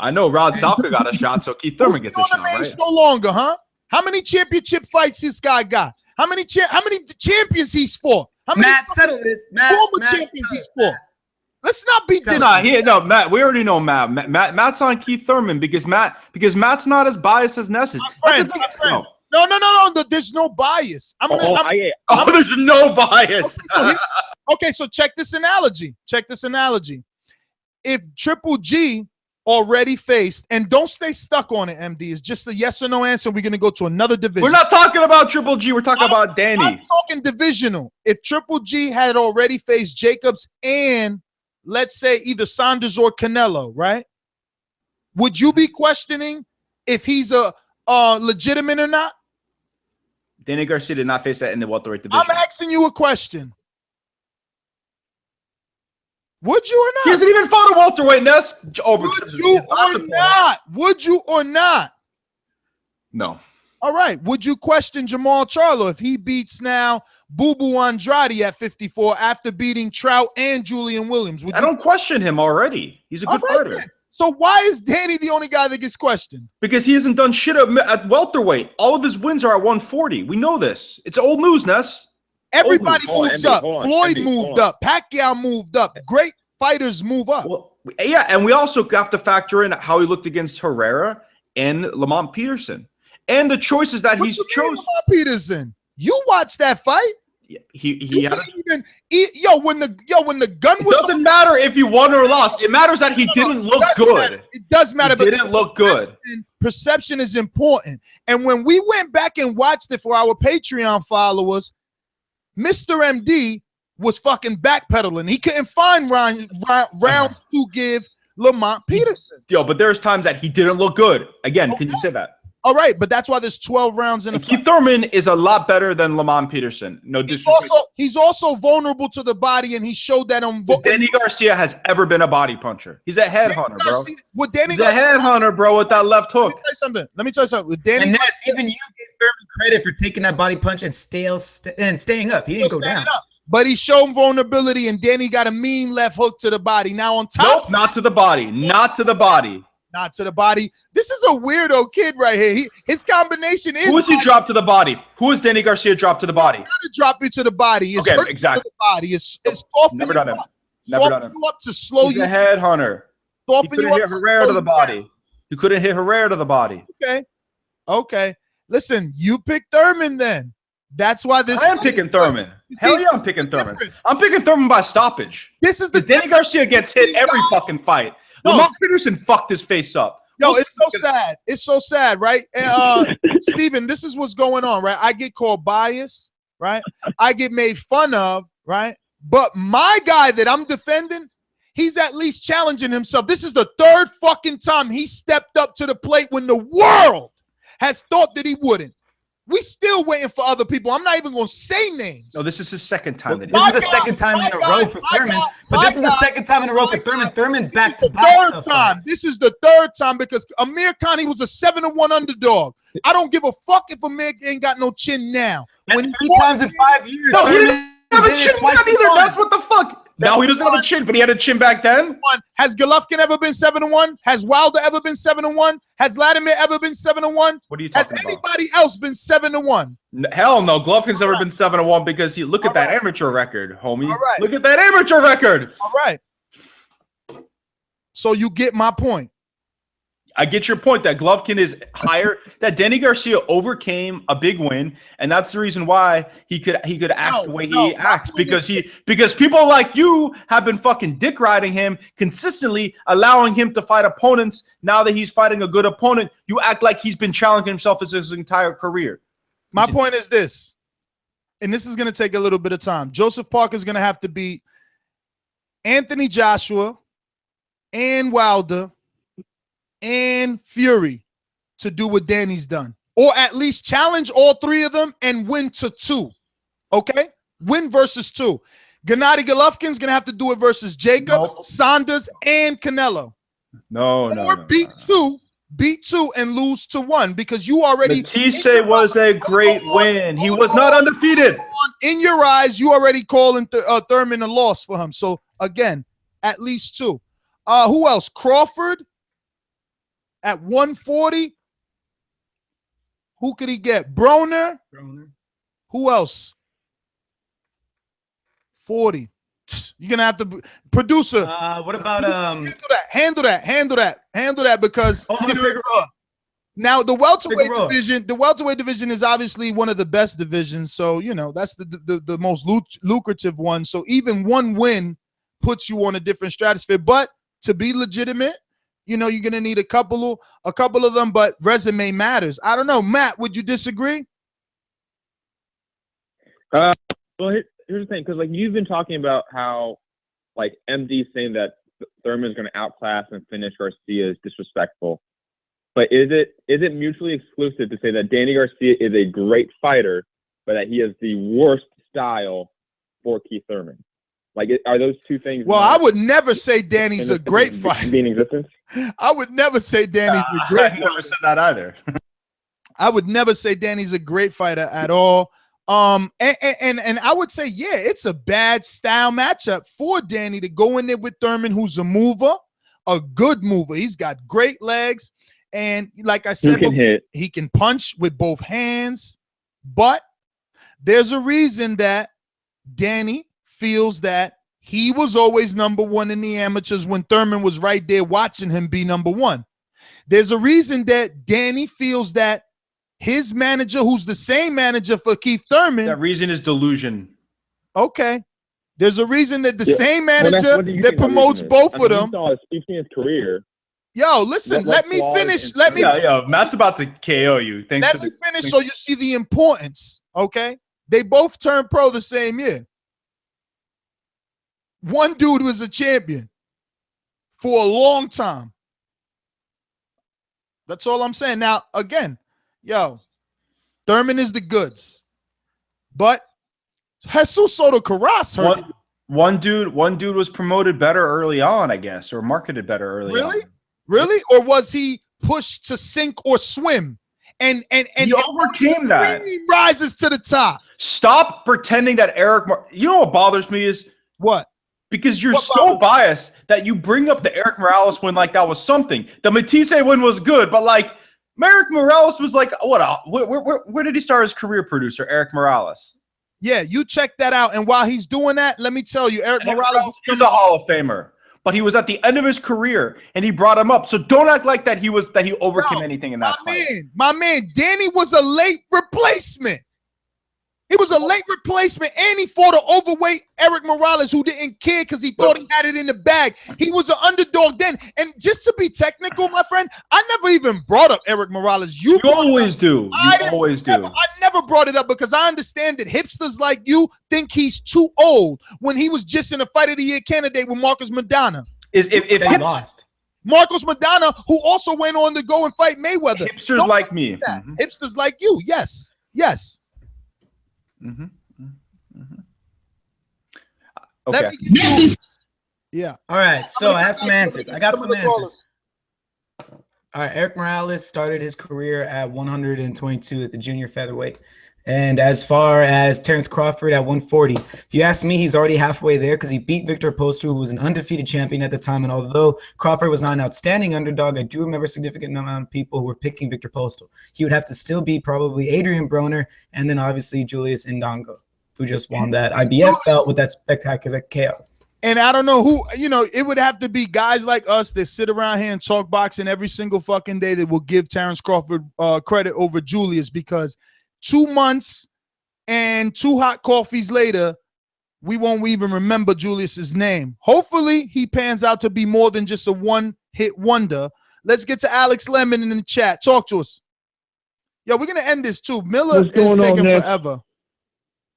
I know Rod Salka got a shot, so Keith Thurman gets a shot, right? Show longer, huh? How many championship fights this guy got? How many champions he's fought? How many settle this. Former champions he's fought. Let's not beat this. Matt. We already know Matt. Matt's on Keith Thurman because Matt's not as biased as Ness is. That's the thing. No. There's no bias. There's no bias. Okay, so check this analogy. If Triple G already faced, and don't stay stuck on it, MD, it's just a yes or no answer. We're going to go to another division. We're not talking about Triple G. We're talking about Danny. I'm talking divisional. If Triple G had already faced Jacobs and, let's say, either Saunders or Canelo, right? Would you be questioning if he's a legitimate or not? Danny Garcia did not face that in the welterweight division. I'm asking you a question. Would you or not? He hasn't even fought a welterweight, Ness. Would you or not? No. All right. Would you question Jamal Charlo if he beats now Boo Boo Andrade at 54 after beating Trout and Julian Williams? I don't question him already. He's a good fighter. Then. So why is Danny the only guy that gets questioned? Because he hasn't done shit at welterweight. All of his wins are at 140. We know this. It's old news, Ness. Everybody moves up. Floyd moved up. Pacquiao moved up. Great fighters move up. Well, yeah, and we also have to factor in how he looked against Herrera and Lamont Peterson. And the choices that he's chosen. Lamont Peterson. You watched that fight? He had when the gun was. It doesn't matter if he won or lost. It matters that he didn't look good. It does matter. He didn't look good. Perception is important. And when we went back and watched it for our Patreon followers, Mr. MD was fucking backpedaling. He couldn't find rounds to give Lamont Peterson. But there's times that he didn't look good. Again, can you say that? All right, but that's why there's 12 rounds in a fight. Keith Thurman is a lot better than Lamont Peterson. No disrespect. He's also vulnerable to the body, and he showed that on. Danny Garcia has ever been a body puncher. He's a headhunter, bro. He's a headhunter, bro, with that left hook. Let me tell you something. With Danny, and Ness, even you gave Thurman credit for taking that body punch and staying up. He didn't go down. But he showed vulnerability, and Danny got a mean left hook to the body. Now on top, nope, not to the body. Not to the body. Not to the body. This is a weirdo kid right here. His combination is. Who is he dropped to the body? Who is Danny Garcia dropped to the body? Got to drop you to the body. It's okay, exactly. To the body. It's softening never done it. Never done it. Up to slow He's you. a headhunter. He couldn't hit Herrera to the body. You couldn't hit Herrera to the body. Okay. Listen, you picked Thurman then. That's why this. I am picking Thurman. Hell yeah, I'm picking Thurman. I'm picking Thurman by stoppage. This is the Danny Garcia gets hit every fucking fight. Lamont Peterson fucked his face up. Yo, it's so sad. It's so sad, right? And, Steven, this is what's going on, right? I get called bias, right? I get made fun of, right? But my guy that I'm defending, he's at least challenging himself. This is the third fucking time he stepped up to the plate when the world has thought that he wouldn't. We still waiting for other people. I'm not even going to say names. No, this is his second time. This is the second time in a row for Thurman. But this is the second time in a row for Thurman. Thurman's back to back. Third time. This is the third time because Amir Khan, he was a 7-1 underdog. I don't give a fuck if Amir ain't got no chin now. That's when 3 times in 5 years. No, he didn't have a chin then either. That's what the fuck. Now he doesn't have a chin, but he had a chin back then. Has Golovkin ever been 7-1? Has Wilder ever been 7-1? Has Vladimir ever been 7-1? What are you talking about? Has anybody else been 7-1? Hell no. Golovkin's never been 7-1 because he look at that amateur record, homie. Look at that amateur record. All right. So you get my point. I get your point that Golovkin is higher. That Danny Garcia overcame a big win, and that's the reason why he could act the way he acts because people like you have been fucking dick riding him consistently, allowing him to fight opponents. Now that he's fighting a good opponent, you act like he's been challenging himself his entire career. My point is this, and this is going to take a little bit of time. Joseph Parker is going to have to beat Anthony Joshua and Wilder and Fury to do what Danny's done, or at least challenge all three of them and win to 2. Okay, win versus 2. Gennady Golovkin's gonna have to do it versus Jacob, Saunders, and Canelo. Beat two and lose to 1 because you already. Matisse was a great win. He was not undefeated. In your eyes, you already calling Thurman a loss for him. So again, at least 2. Who else? Crawford at 140. Who could he get? Broner. Who else? 40. You're gonna have to producer. What about handle that because now the welterweight division is obviously one of the best divisions. So that's the most lucrative one. So even one win puts you on a different stratosphere. But to be legitimate, you're gonna need a couple of them. But resume matters. I don't know, Matt. Would you disagree? Well, here's the thing, because like you've been talking about how like MD saying that Thurman is going to outclass and finish Garcia is disrespectful. But is it mutually exclusive to say that Danny Garcia is a great fighter, but that he has the worst style for Keith Thurman? Like, are those two things? Well, I would never say Danny's a great fighter. Be in existence? I would never say Danny's a great fighter. I never said that either. I would never say Danny's a great fighter at all. And I would say, yeah, it's a bad style matchup for Danny to go in there with Thurman, who's a mover, a good mover. He's got great legs. And like I said, he can punch with both hands. But there's a reason that Danny feels that he was always number 1 in the amateurs when Thurman was right there watching him be number 1. There's a reason that Danny feels that his manager, who's the same manager for Keith Thurman. That reason is delusion. Okay. There's a reason that the same manager that promotes both of them. Speaking his career. Yo, listen, let me finish. Matt's about to KO you. Let me finish so you see the importance. Okay. They both turned pro the same year. One dude was a champion for a long time. That's all I'm saying. Now, again, Thurman is the goods, but Jesus Soto Carras hurt. One dude was promoted better early on, I guess, or marketed better early on. Really? Or was he pushed to sink or swim? And he overcame that. Rises to the top. Stop pretending that you know what bothers me is what? Because you're so biased that you bring up the Eric Morales win like that was something. The Matisse win was good, but like Eric Morales was like, where did he start his career, producer? Eric Morales. Yeah, you check that out. And while he's doing that, let me tell you, Eric Morales is a Hall of Famer, but he was at the end of his career and he brought him up. So don't act like that he overcame anything in that fight. My man, Danny was a late replacement. He was a late replacement, and he fought an overweight Eric Morales who didn't care because he thought he had it in the bag. He was an underdog then. And just to be technical, my friend, I never even brought up Eric Morales. You always do. I never brought it up because I understand that hipsters like you think he's too old when he was just in a Fight of the Year candidate with Marcos Madonna. If lost. Marcos Madonna, who also went on to go and fight Mayweather. Hipsters like me. Mm-hmm. Hipsters like you, yes. Okay. Yeah. All right. So I have some answers. I got some answers. All right. Eric Morales started his career at 122 at the junior featherweight. And as far as Terrence Crawford at 140, if you ask me, he's already halfway there because he beat Victor Postol, who was an undefeated champion at the time. And although Crawford was not an outstanding underdog, I do remember a significant amount of people who were picking Victor Postol. He would have to still beat probably Adrian Broner and then obviously Julius Indongo, who just won that IBF belt with that spectacular KO. And I don't know who, it would have to be guys like us that sit around here and talk boxing every single fucking day that will give Terrence Crawford credit over Julius, because 2 months and 2 hot coffees later, we won't even remember Julius's name. Hopefully, he pans out to be more than just a one-hit wonder. Let's get to Alex Lemon in the chat. Talk to us. Yo, we're going to end this too. Miller is taking forever.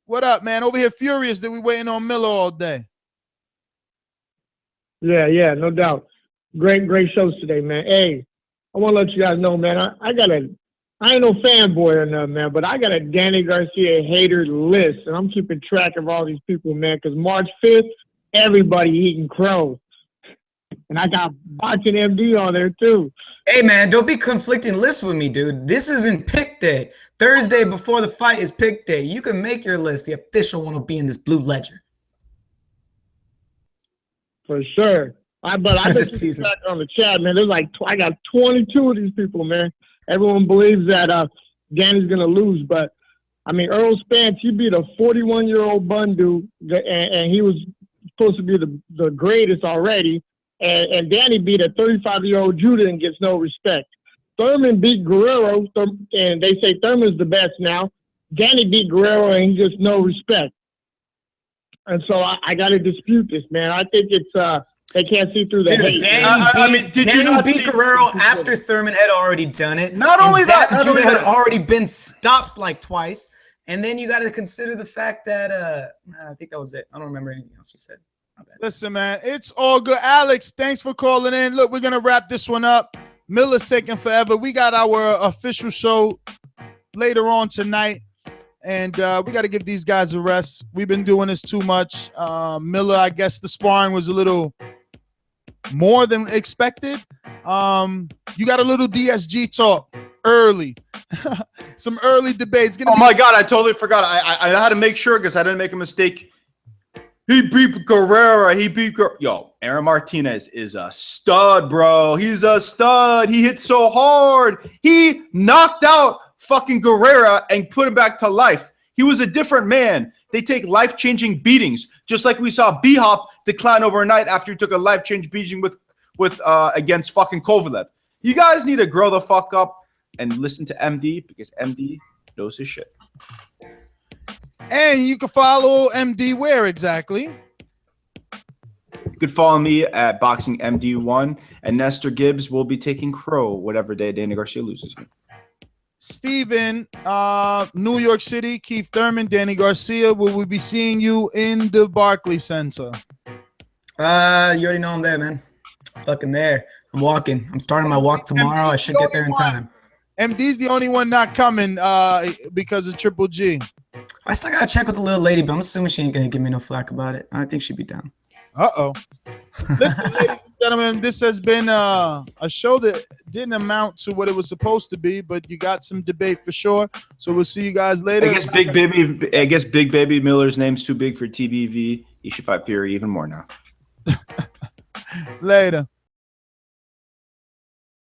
What up, man? Over here furious that we waiting on Miller all day. Yeah, no doubt. Great shows today, man. Hey, I want to let you guys know, man, I ain't no fanboy or nothing, man, but I got a Danny Garcia hater list, and I'm keeping track of all these people, man, because March 5th, everybody eating crow. And I got Boxing MD on there, too. Hey, man, don't be conflicting lists with me, dude. This isn't pick day. Thursday before the fight is pick day. You can make your list. The official one will be in this blue ledger. For sure. But I just teasing on the chat, man. There's like I got 22 of these people, man. Everyone believes that Danny's gonna lose, but I mean, Earl Spence, he beat a 41-year-old Bundu, and he was supposed to be the greatest already. And Danny beat a 35-year-old Judah and gets no respect. Thurman beat Guerrero, and they say Thurman's the best now. Danny beat Guerrero, and he gets no respect. And so I got to dispute this, man. I think it's they can't see through the hate. Danny beat Guerrero after Thurman had already done it. Not only that, Judah had already been stopped like twice. And then you got to consider the fact that I think that was it. I don't remember anything else you said. Listen, man, it's all good. Alex, thanks for calling in. Look, we're gonna wrap this one up. Miller's taking forever. We got our official show later on tonight. And we got to give these guys a rest. We've been doing this too much. Miller, I guess the sparring was a little more than expected. You got a little DSG talk early. Some early debates. My God, I totally forgot. I had to make sure because I didn't make a mistake. He beat Guerrero. Yo, Aaron Martinez is a stud, bro. He's a stud. He hit so hard. He knocked out fucking Guerrero and put him back to life. He was a different man. They take life-changing beatings, just like we saw B-Hop decline overnight after he took a life-changing beating with against fucking Kovalev. You guys need to grow the fuck up and listen to MD because MD knows his shit. And you can follow MD where exactly? You could follow me at Boxing MD1, and Nestor Gibbs will be taking Crow whatever day Danny Garcia loses him. Steven, New York City, Keith Thurman, Danny Garcia. Will we be seeing you in the Barclays Center? You already know I'm there, man. Fucking there. I'm walking. I'm starting my walk tomorrow. I should get there in time. MD's the only one not coming because of Triple G. I still gotta check with the little lady, but I'm assuming she ain't gonna give me no flack about it. I think she'd be down. Uh-oh. Listen, ladies and gentlemen, this has been a show that didn't amount to what it was supposed to be, but you got some debate for sure. So we'll see you guys later. I guess Big Baby Miller's name's too big for TBV. He should fight Fury even more now. Later.